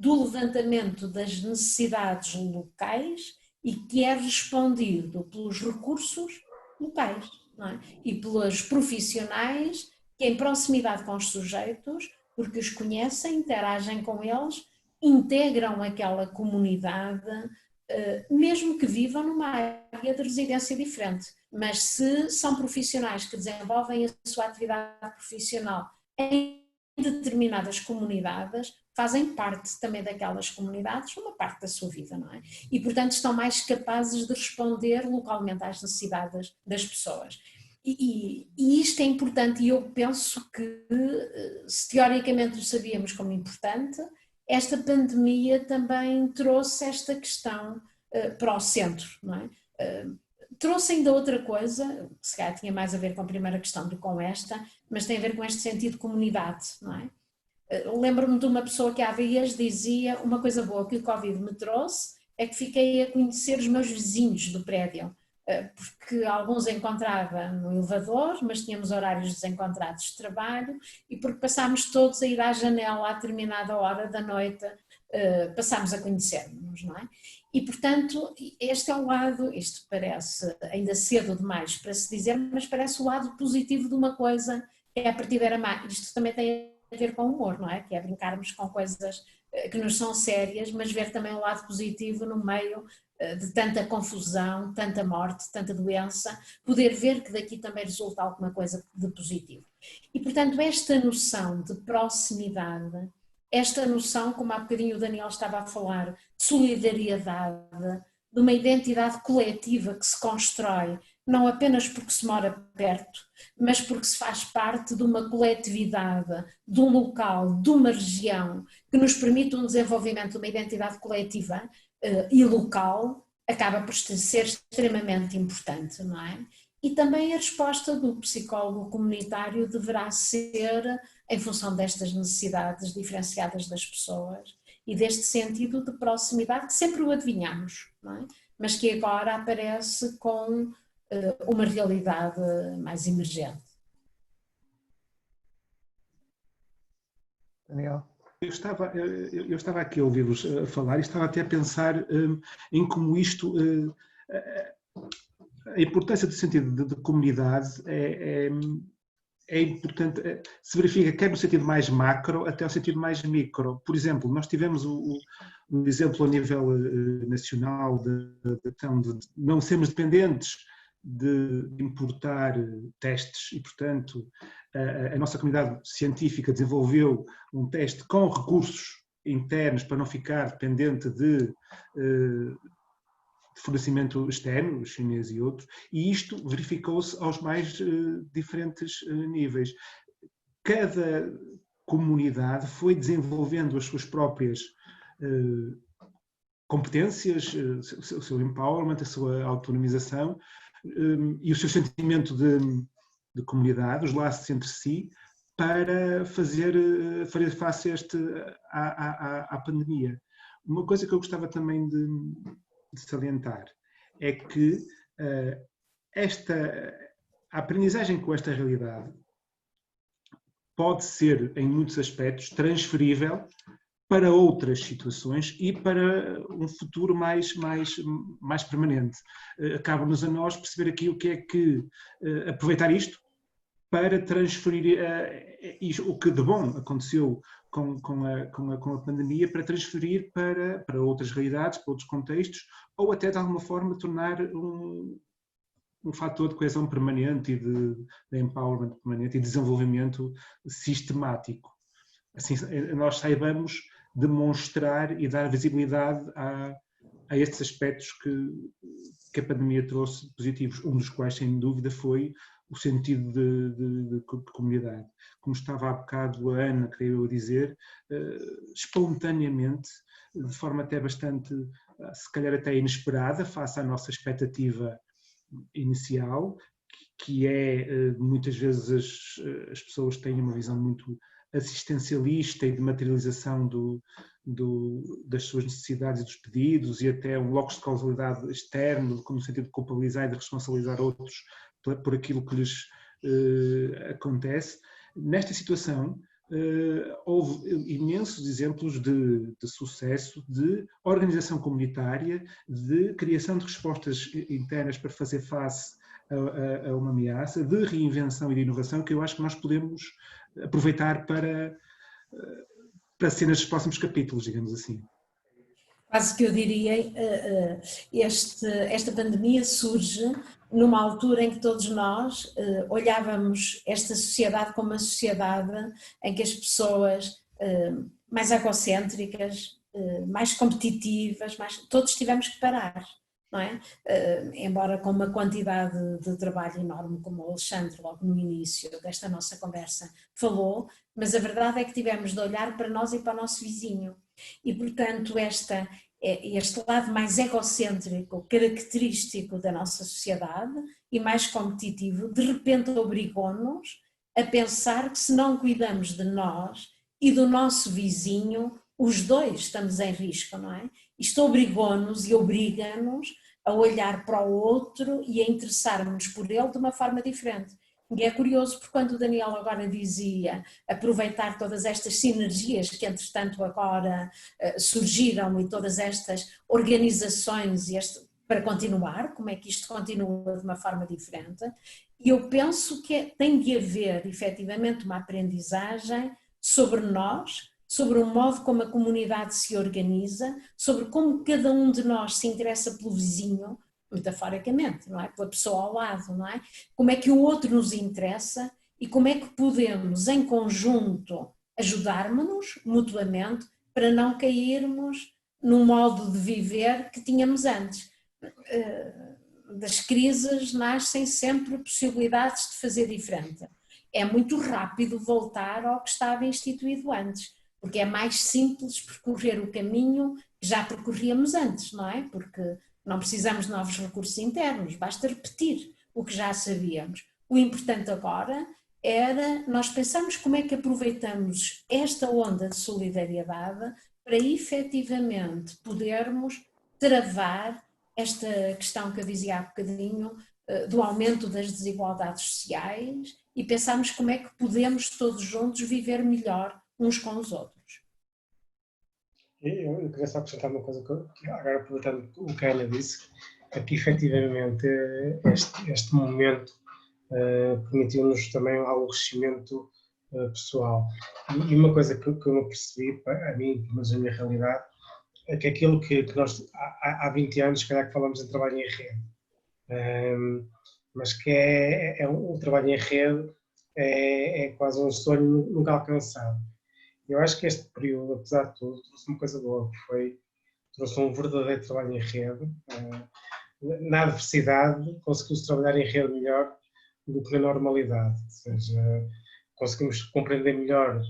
do levantamento das necessidades locais e que é respondido pelos recursos locais, não é? E pelos profissionais que em proximidade com os sujeitos, porque os conhecem, interagem com eles, integram aquela comunidade, mesmo que vivam numa área de residência diferente. Mas se são profissionais que desenvolvem a sua atividade profissional em determinadas comunidades, fazem parte também daquelas comunidades, uma parte da sua vida, não é? E, portanto, estão mais capazes de responder localmente às necessidades das pessoas. E isto é importante e eu penso que, se teoricamente o sabíamos como importante, esta pandemia também trouxe esta questão para o centro, não é? Trouxe ainda outra coisa, que se calhar tinha mais a ver com a primeira questão do que com esta, mas tem a ver com este sentido de comunidade, não é? Lembro-me de uma pessoa que há dias dizia uma coisa boa que o Covid me trouxe, é que fiquei a conhecer os meus vizinhos do prédio, porque alguns encontrava no elevador, mas tínhamos horários desencontrados de trabalho, e porque passámos todos a ir à janela a determinada hora da noite, passámos a conhecer-nos, não é? E, portanto, este é o lado, isto parece ainda cedo demais para se dizer, mas parece o lado positivo de uma coisa que é a partir era má. Isto também tem a ver com o humor, não é? Que é brincarmos com coisas que nos são sérias, mas ver também o lado positivo no meio de tanta confusão, tanta morte, tanta doença, poder ver que daqui também resulta alguma coisa de positivo. E, portanto, esta noção de proximidade, esta noção, como há bocadinho o Daniel estava a falar, solidariedade, de uma identidade coletiva que se constrói, não apenas porque se mora perto, mas porque se faz parte de uma coletividade, de um local, de uma região, que nos permite um desenvolvimento de uma identidade coletiva e local, acaba por ser extremamente importante, não é? E também a resposta do psicólogo comunitário deverá ser em função destas necessidades diferenciadas das pessoas e deste sentido de proximidade que sempre o adivinhamos, não é? Mas que agora aparece com uma realidade mais emergente. Daniel? Eu estava aqui a ouvir-vos falar e estava até a pensar em como isto, a importância do sentido de comunidade é importante, se verifica quer no sentido mais macro até o sentido mais micro. Por exemplo, nós tivemos um exemplo a nível nacional de não sermos dependentes de importar testes e, portanto, a nossa comunidade científica desenvolveu um teste com recursos internos para não ficar dependente de fornecimento externo, chinês e outros, e isto verificou-se aos mais diferentes níveis. Cada comunidade foi desenvolvendo as suas próprias competências, o seu empowerment, a sua autonomização e o seu sentimento de comunidade, os laços entre si, para fazer face à pandemia. Uma coisa que eu gostava também de salientar é que a aprendizagem com esta realidade pode ser, em muitos aspectos, transferível para outras situações e para um futuro mais permanente. Cabe-nos a nós perceber aqui o que é que aproveitar isto para transferir o que de bom aconteceu com a pandemia, para transferir para outras realidades, para outros contextos, ou até de alguma forma tornar um fator de coesão permanente e de empowerment permanente e desenvolvimento sistemático. Assim, nós saibamos demonstrar e dar visibilidade a estes aspectos que a pandemia trouxe positivos, um dos quais, sem dúvida, foi o sentido de comunidade. Como estava há bocado a Ana, creio eu dizer, espontaneamente, de forma até bastante, se calhar até inesperada, face à nossa expectativa inicial, que é, muitas vezes as pessoas têm uma visão muito assistencialista e de materialização das suas necessidades e dos pedidos, e até um locus de causalidade externo, no sentido de culpabilizar e de responsabilizar outros por aquilo que lhes acontece. Nesta situação, houve imensos exemplos de sucesso, de organização comunitária, de criação de respostas internas para fazer face a uma ameaça, de reinvenção e de inovação, que eu acho que nós podemos aproveitar para cenas dos próximos capítulos, digamos assim. Quase que eu diria, esta pandemia surge numa altura em que todos nós olhávamos esta sociedade como uma sociedade em que as pessoas mais egocêntricas, mais competitivas, todos tivemos que parar, não é? Embora com uma quantidade de trabalho enorme, como o Alexandre logo no início desta nossa conversa falou, mas a verdade é que tivemos de olhar para nós e para o nosso vizinho. E, portanto, este lado mais egocêntrico, característico da nossa sociedade e mais competitivo, de repente obrigou-nos a pensar que se não cuidamos de nós e do nosso vizinho, os dois estamos em risco, não é? Isto obrigou-nos e obriga-nos a olhar para o outro e a interessarmos por ele de uma forma diferente. E é curioso porque quando o Daniel agora dizia aproveitar todas estas sinergias que entretanto agora surgiram e todas estas organizações para continuar, como é que isto continua de uma forma diferente, e eu penso que tem de haver efetivamente uma aprendizagem sobre nós, sobre o modo como a comunidade se organiza, sobre como cada um de nós se interessa pelo vizinho, metaforicamente, não é? Pela pessoa ao lado, não é? Como é que o outro nos interessa e como é que podemos, em conjunto, ajudarmos-nos mutuamente para não cairmos no modo de viver que tínhamos antes. Das crises nascem sempre possibilidades de fazer diferente. É muito rápido voltar ao que estava instituído antes, porque é mais simples percorrer o caminho que já percorríamos antes, não é? Porque não precisamos de novos recursos internos, basta repetir o que já sabíamos. O importante agora era nós pensarmos como é que aproveitamos esta onda de solidariedade para efetivamente podermos travar esta questão que eu dizia há bocadinho do aumento das desigualdades sociais e pensarmos como é que podemos todos juntos viver melhor uns com os outros. Eu queria só acrescentar uma coisa, que agora aproveitando o que a Ana disse, é que efetivamente este momento permitiu-nos também algum crescimento pessoal. E uma coisa que eu me percebi, a mim, mas a minha realidade, é que aquilo que nós há 20 anos, se calhar que falamos em trabalho em rede, mas que um trabalho em rede é quase um sonho nunca alcançado. Eu acho que este período, apesar de tudo, trouxe uma coisa boa, que trouxe um verdadeiro trabalho em rede. Na adversidade, conseguimos trabalhar em rede melhor do que na normalidade. Ou seja, conseguimos compreender melhor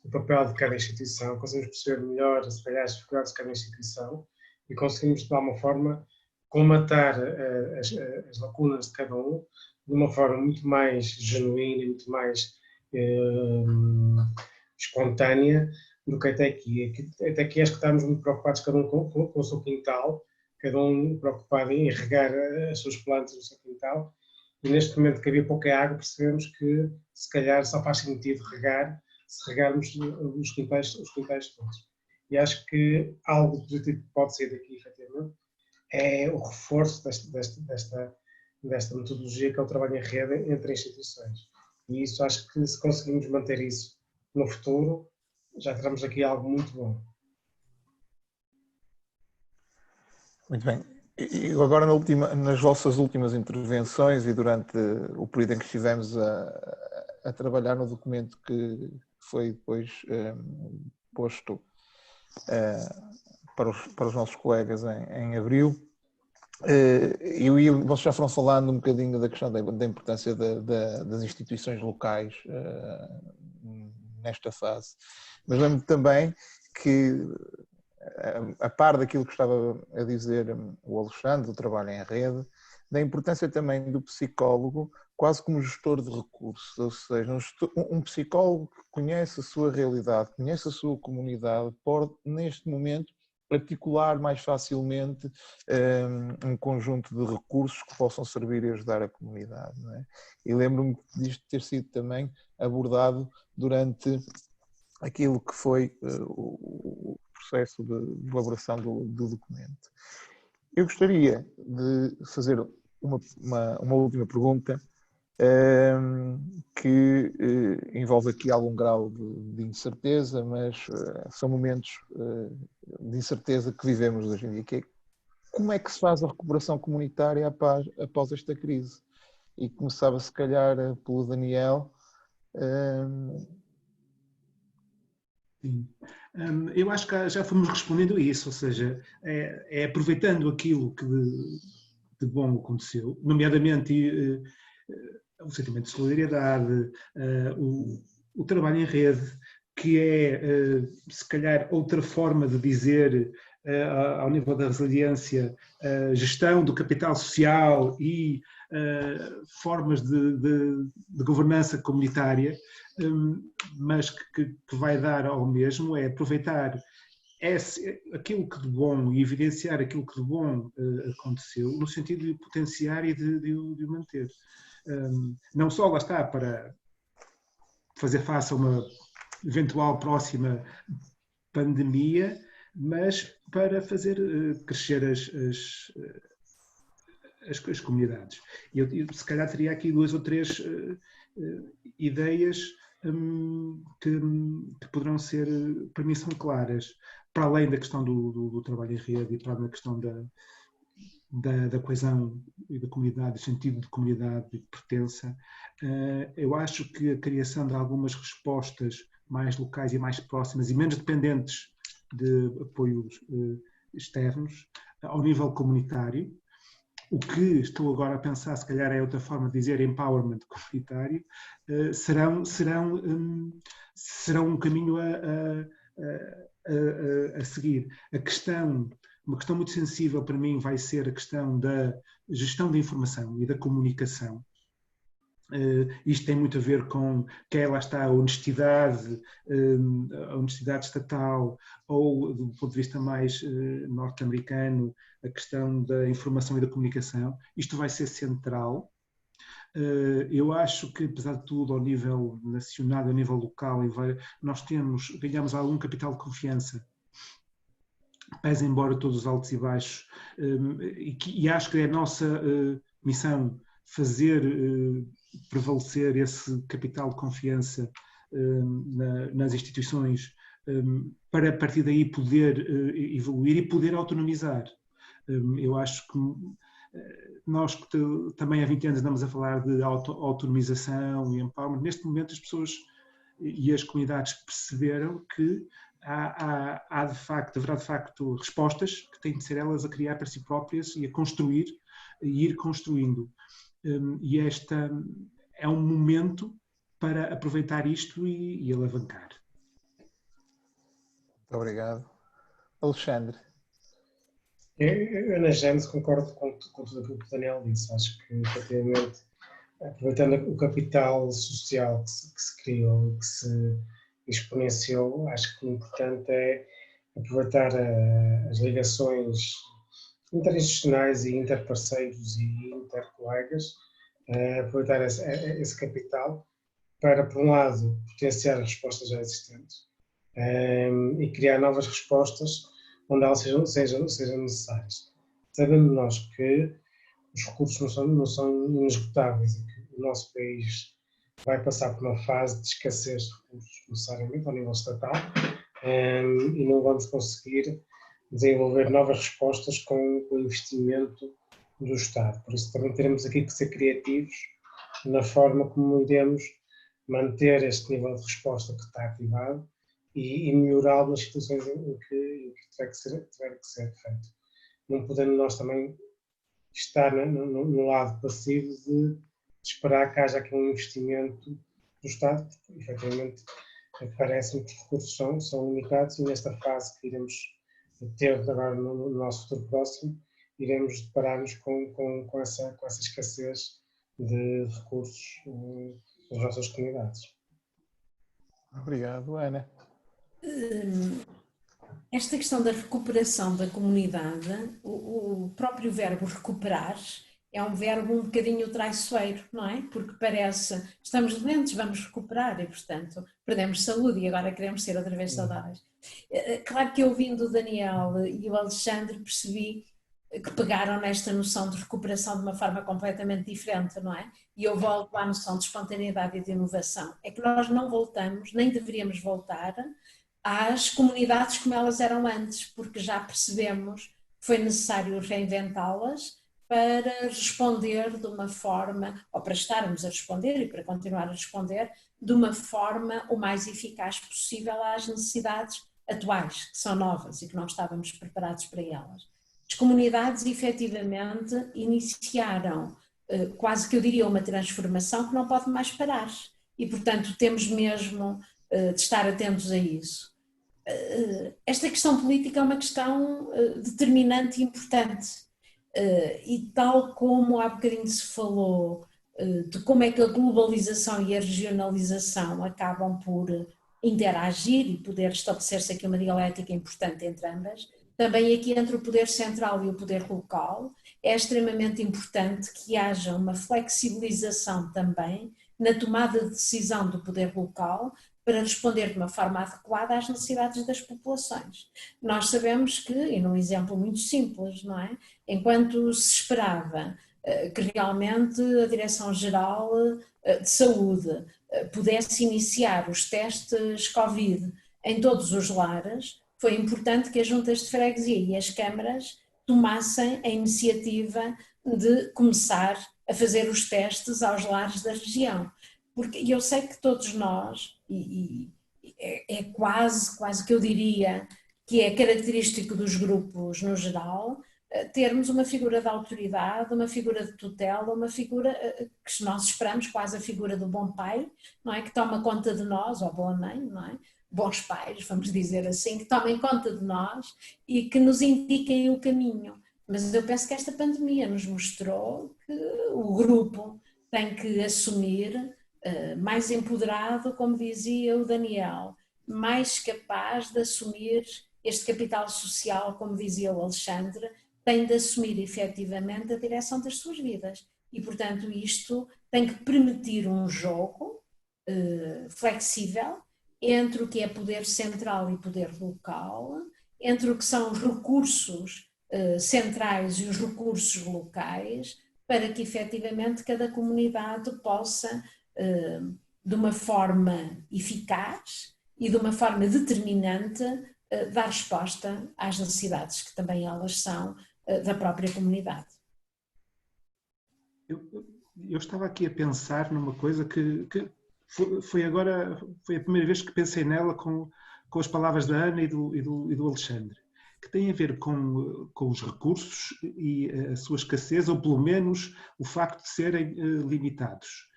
o papel de cada instituição, conseguimos perceber melhor, se calhar, as dificuldades de cada instituição e conseguimos, de alguma forma, colmatar as lacunas de cada um de uma forma muito mais genuína, muito mais espontânea do que até aqui. Até aqui acho que estamos muito preocupados, cada um com o seu quintal, cada um preocupado em regar as suas plantas no seu quintal, e neste momento que havia pouca água percebemos que se calhar só faz sentido regar se regarmos os quintais todos. E acho que algo positivo que pode sair daqui, efetivamente, é o reforço desta metodologia que é o trabalho em rede entre instituições. E isso acho que se conseguimos manter isso no futuro, já teremos aqui algo muito bom. Muito bem. E agora nas vossas últimas intervenções e durante o período em que estivemos a trabalhar no documento que foi depois posto para os nossos colegas em abril, vocês já foram falando um bocadinho da questão da importância das instituições locais nesta fase, mas lembro também que, a par daquilo que estava a dizer o Alexandre, do trabalho em rede, da importância também do psicólogo quase como gestor de recursos, ou seja, um psicólogo que conhece a sua realidade, conhece a sua comunidade, pode neste momento articular mais facilmente um conjunto de recursos que possam servir e ajudar a comunidade. Não é? E lembro-me disto ter sido também abordado durante aquilo que foi o processo de elaboração do documento. Eu gostaria de fazer uma última pergunta que envolve aqui algum grau de incerteza, mas são momentos de incerteza que vivemos hoje em dia, que é como é que se faz a recuperação comunitária após esta crise? E começava se calhar pelo Daniel. Sim. Eu acho que já fomos respondendo a isso, ou seja, é aproveitando aquilo que de bom aconteceu, nomeadamente o sentimento de solidariedade, o trabalho em rede, que é, se calhar, outra forma de dizer, ao nível da resiliência, gestão do capital social e formas de governança comunitária, mas que vai dar ao mesmo, é aproveitar aquilo que de bom e evidenciar aquilo que de bom aconteceu, no sentido de potenciar e de o manter. Não só lá está para fazer face a uma eventual próxima pandemia, mas para fazer crescer as comunidades. E eu se calhar teria aqui 2 ou 3 ideias que poderão ser, para mim, são claras, para além da questão do trabalho em rede e para além da questão da coesão e da comunidade, do sentido de comunidade e de pertença. Eu acho que a criação de algumas respostas mais locais e mais próximas e menos dependentes de apoios externos ao nível comunitário. O que estou agora a pensar, se calhar é outra forma de dizer empowerment comunitário, serão um caminho a seguir. Uma questão muito sensível para mim vai ser a questão da gestão da informação e da comunicação. Isto tem muito a ver com lá está a honestidade estatal, ou do ponto de vista mais norte-americano, a questão da informação e da comunicação. Isto vai ser central. Eu acho que, apesar de tudo, ao nível nacional, ao nível local, nós ganhamos algum capital de confiança, pese embora todos os altos e baixos, e acho que é a nossa missão fazer prevalecer esse capital de confiança nas instituições, para a partir daí poder evoluir e poder autonomizar. Eu acho que nós que também há 20 anos andamos a falar de autonomização e empowerment, neste momento as pessoas e as comunidades perceberam que haverá de facto respostas que têm de ser elas a criar para si próprias e a construir e ir construindo. E esta é um momento para aproveitar isto e alavancar. Muito obrigado. Alexandre. Eu na Gênese concordo com tudo aquilo que o Daniel disse. Acho que, efetivamente, aproveitando o capital social que se criou e que se exponenciou, acho que o importante é aproveitar as ligações interinstitucionais e interparceiros e intercolegas, aproveitar esse capital para, por um lado, potenciar as respostas já existentes e criar novas respostas onde elas sejam necessárias. Sabendo nós que os recursos não são inesgotáveis e que o nosso país vai passar por uma fase de escassez de recursos necessariamente ao nível estatal e não vamos conseguir desenvolver novas respostas com o investimento do Estado. Por isso também teremos aqui que ser criativos na forma como iremos manter este nível de resposta que está ativado e melhorá-lo nas situações em que tiver que ser feito. Não podemos nós também estar no lado passivo de esperar que haja aqui um investimento do Estado, porque efetivamente parece-me que os recursos são limitados e nesta fase que iremos ter agora no nosso futuro próximo, iremos deparar-nos com essa escassez de recursos nas nossas comunidades. Obrigado, Ana. Esta questão da recuperação da comunidade, o próprio verbo recuperar é um verbo um bocadinho traiçoeiro, não é? Porque parece, estamos doentes, vamos recuperar e, portanto, perdemos saúde e agora queremos ser outra vez saudáveis. Claro que ouvindo o Daniel e o Alexandre percebi que pegaram nesta noção de recuperação de uma forma completamente diferente, não é? E eu volto à noção de espontaneidade e de inovação. É que nós não voltamos, nem deveríamos voltar às comunidades como elas eram antes, porque já percebemos que foi necessário reinventá-las para responder de uma forma, ou para estarmos a responder e para continuar a responder de uma forma o mais eficaz possível às necessidades atuais, que são novas e que não estávamos preparados para elas. As comunidades efetivamente iniciaram quase que eu diria uma transformação que não pode mais parar e portanto temos mesmo de estar atentos a isso. Esta questão política é uma questão determinante e importante e tal como há bocadinho se falou de como é que a globalização e a regionalização acabam por interagir e poder estabelecer-se aqui uma dialética importante entre ambas, também aqui entre o poder central e o poder local é extremamente importante que haja uma flexibilização também na tomada de decisão do poder local para responder de uma forma adequada às necessidades das populações. Nós sabemos que, e num exemplo muito simples, não é? Enquanto se esperava que realmente a Direção-Geral de Saúde pudesse iniciar os testes Covid em todos os lares, foi importante que as juntas de freguesia e as câmaras tomassem a iniciativa de começar a fazer os testes aos lares da região. Porque eu sei que todos nós, e é quase que eu diria que é característico dos grupos no geral, termos uma figura de autoridade, uma figura de tutela, uma figura que nós esperamos, quase a figura do bom pai, não é? Que toma conta de nós, ou boa mãe, não é? Bons pais, vamos dizer assim, que tomem conta de nós e que nos indiquem o caminho. Mas eu penso que esta pandemia nos mostrou que o grupo tem que assumir, mais empoderado, como dizia o Daniel, mais capaz de assumir este capital social, como dizia o Alexandre, tem de assumir efetivamente a direção das suas vidas. E, portanto, isto tem que permitir um jogo flexível entre o que é poder central e poder local, entre o que são os recursos centrais e os recursos locais, para que efetivamente cada comunidade possa, de uma forma eficaz e de uma forma determinante, dar resposta às necessidades que também elas são da própria comunidade. Eu estava aqui a pensar numa coisa que foi a primeira vez que pensei nela com as palavras da Ana e do Alexandre, que tem a ver com os recursos e a sua escassez, ou pelo menos o facto de serem limitados.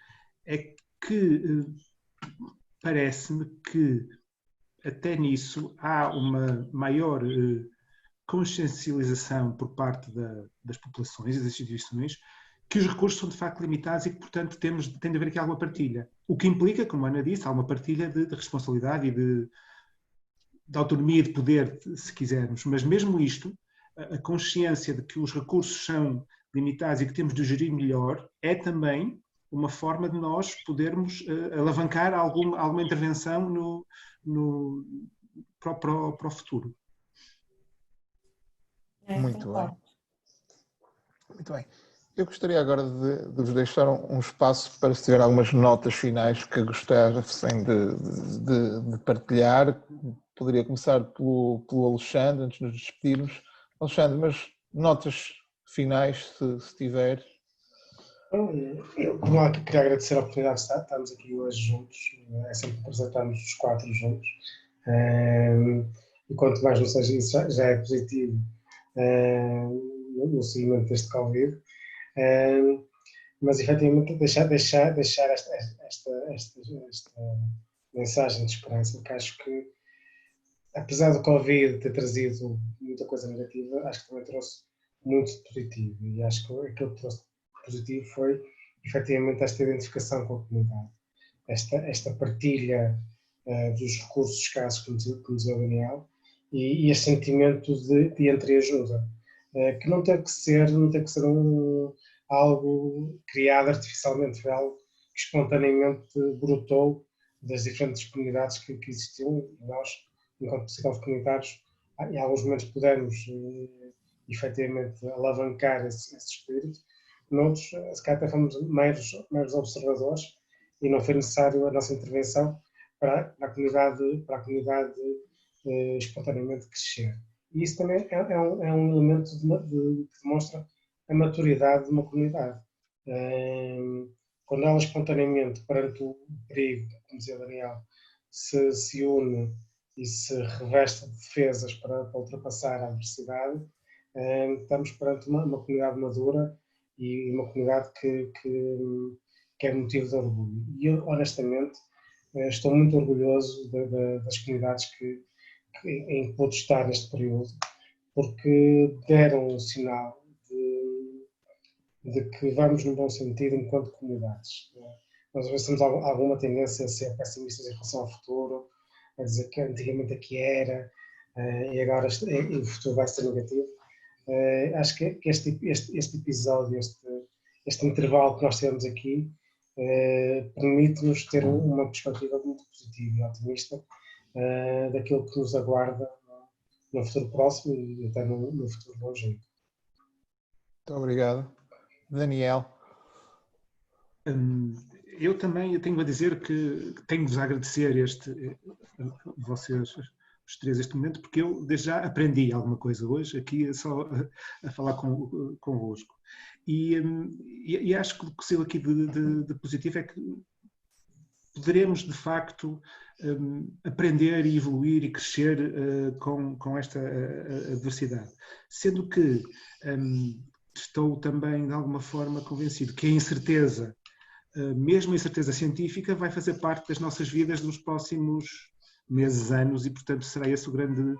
É que parece-me que até nisso há uma maior consciencialização por parte das populações e das instituições que os recursos são de facto limitados e que, portanto, tem de haver aqui alguma partilha. O que implica, como a Ana disse, há uma partilha de responsabilidade e de autonomia de poder, se quisermos. Mas mesmo isto, a consciência de que os recursos são limitados e que temos de gerir melhor, é também uma forma de nós podermos alavancar alguma intervenção para o futuro. Muito bem. Muito bem. Eu gostaria agora de vos deixar um espaço para, se tiver algumas notas finais que gostassem de partilhar. Poderia começar pelo Alexandre, antes de nos despedirmos. Alexandre, mas notas finais, se tiver. Eu, como lá, queria agradecer a oportunidade de estarmos aqui hoje juntos. É sempre apresentarmos os 4 juntos. E quanto mais não seja isso, já é positivo no seguimento deste Covid. Mas efetivamente deixar esta mensagem de esperança, que acho que, apesar do Covid ter trazido muita coisa negativa, acho que também trouxe muito de positivo, e acho que aquilo que trouxe de positivo foi efetivamente esta identificação com a comunidade, esta partilha dos recursos escassos, como dizia o Daniel, e este sentimento de entreajuda, que não tem que ser algo criado artificialmente, foi algo que espontaneamente brotou das diferentes comunidades que existiam, e nós, enquanto psicólogos comunitários, em alguns momentos pudemos efetivamente alavancar esse espírito, noutros, se calhar até fomos meros observadores e não foi necessário a nossa intervenção para a comunidade espontaneamente crescer. E isso também é um elemento que demonstra a maturidade de uma comunidade. Quando ela espontaneamente, perante o perigo, como dizia Daniel, se une e se reveste de defesas para ultrapassar a adversidade, estamos perante uma comunidade madura e uma comunidade que é motivo de orgulho. E eu, honestamente, estou muito orgulhoso das comunidades em que pude estar neste período, porque deram um sinal de que vamos no bom sentido enquanto comunidades. Nós às vezes temos alguma tendência a ser pessimistas em relação ao futuro, a dizer que antigamente aqui era e agora o futuro vai ser negativo. Acho que este episódio, este intervalo que nós temos aqui, permite-nos ter uma perspectiva muito positiva e otimista daquilo que nos aguarda no futuro próximo e até no futuro longínquo. Muito obrigado. Daniel. Eu também tenho a dizer que tenho-vos a agradecer vocês os 3 este momento, porque eu desde já aprendi alguma coisa hoje, aqui só a falar convosco. E acho que o que saiu aqui de positivo é que poderemos, de facto, aprender e evoluir e crescer com esta adversidade. Sendo que estou também, de alguma forma, convencido que a incerteza, mesmo a incerteza científica, vai fazer parte das nossas vidas nos próximos meses, anos, e, portanto, será esse o grande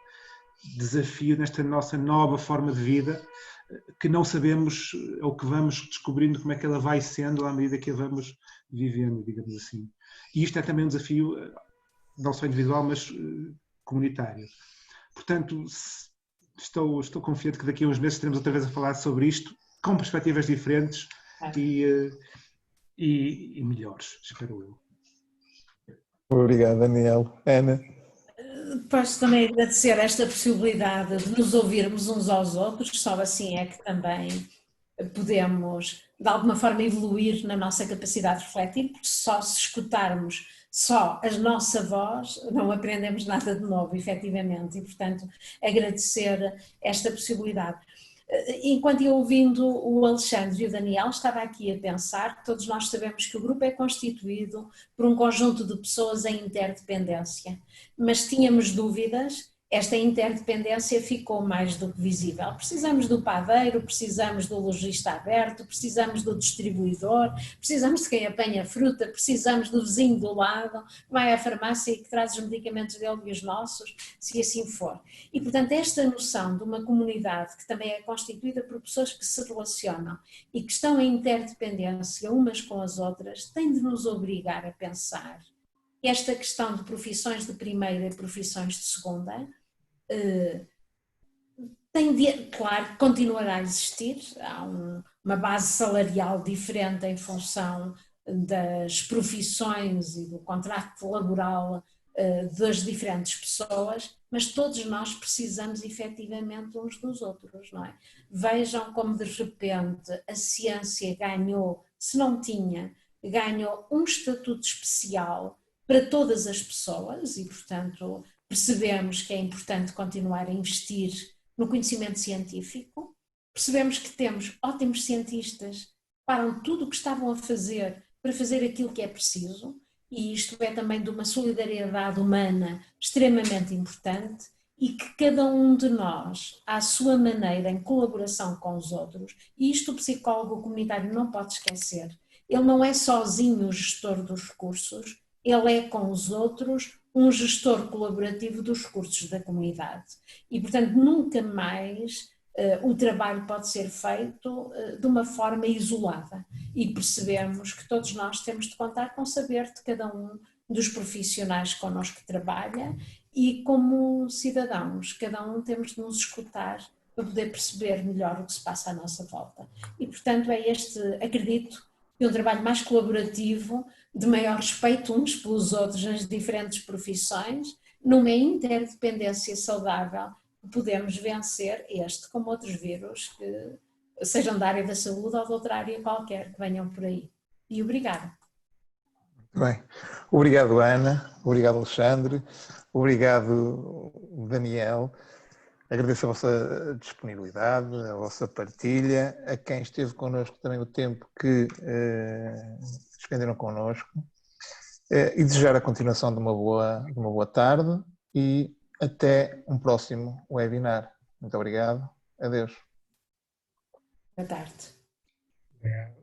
desafio nesta nossa nova forma de vida, que não sabemos, ou que vamos descobrindo como é que ela vai sendo à medida que a vamos vivendo, digamos assim. E isto é também um desafio, não só individual, mas comunitário. Portanto, estou confiante que daqui a uns meses estaremos outra vez a falar sobre isto, com perspectivas diferentes e melhores, espero eu. Obrigado, Daniel. Ana? Posso também agradecer esta possibilidade de nos ouvirmos uns aos outros, só assim é que também podemos, de alguma forma, evoluir na nossa capacidade de refletir, porque só se escutarmos só a nossa voz, não aprendemos nada de novo, efetivamente, e, portanto, agradecer esta possibilidade. Enquanto ia ouvindo o Alexandre e o Daniel, estava aqui a pensar que todos nós sabemos que o grupo é constituído por um conjunto de pessoas em interdependência, mas tínhamos dúvidas. Esta interdependência ficou mais do que visível. Precisamos do padeiro, precisamos do lojista aberto, precisamos do distribuidor, precisamos de quem apanha fruta, precisamos do vizinho do lado, que vai à farmácia e que traz os medicamentos dele e os nossos, se assim for. E, portanto, esta noção de uma comunidade que também é constituída por pessoas que se relacionam e que estão em interdependência umas com as outras, tem de nos obrigar a pensar esta questão de profissões de primeira e profissões de segunda. Tem de, claro, continuará a existir, há uma base salarial diferente em função das profissões e do contrato laboral das diferentes pessoas, mas todos nós precisamos efetivamente uns dos outros, não é? Vejam como de repente a ciência ganhou, se não tinha, ganhou um estatuto especial para todas as pessoas e, portanto, percebemos que é importante continuar a investir no conhecimento científico, percebemos que temos ótimos cientistas que param tudo o que estavam a fazer para fazer aquilo que é preciso, e isto é também de uma solidariedade humana extremamente importante, e que cada um de nós, à sua maneira, em colaboração com os outros, e isto o psicólogo comunitário não pode esquecer, ele não é sozinho o gestor dos recursos, ele é com os outros um gestor colaborativo dos recursos da comunidade. E, portanto, nunca mais o trabalho pode ser feito de uma forma isolada. E percebemos que todos nós temos de contar com o saber de cada um dos profissionais connosco que trabalha e, como cidadãos, cada um temos de nos escutar para poder perceber melhor o que se passa à nossa volta. E, portanto, é este, acredito, de um trabalho mais colaborativo, de maior respeito uns pelos outros nas diferentes profissões, numa interdependência saudável, podemos vencer este como outros vírus, que sejam da área da saúde ou de outra área qualquer, que venham por aí. E obrigada. Bem, obrigado Ana, obrigado Alexandre, obrigado Daniel. Agradeço a vossa disponibilidade, a vossa partilha, a quem esteve connosco também o tempo que despenderam connosco, e desejar a continuação de uma boa tarde e até um próximo webinar. Muito obrigado. Adeus. Boa tarde. Obrigado.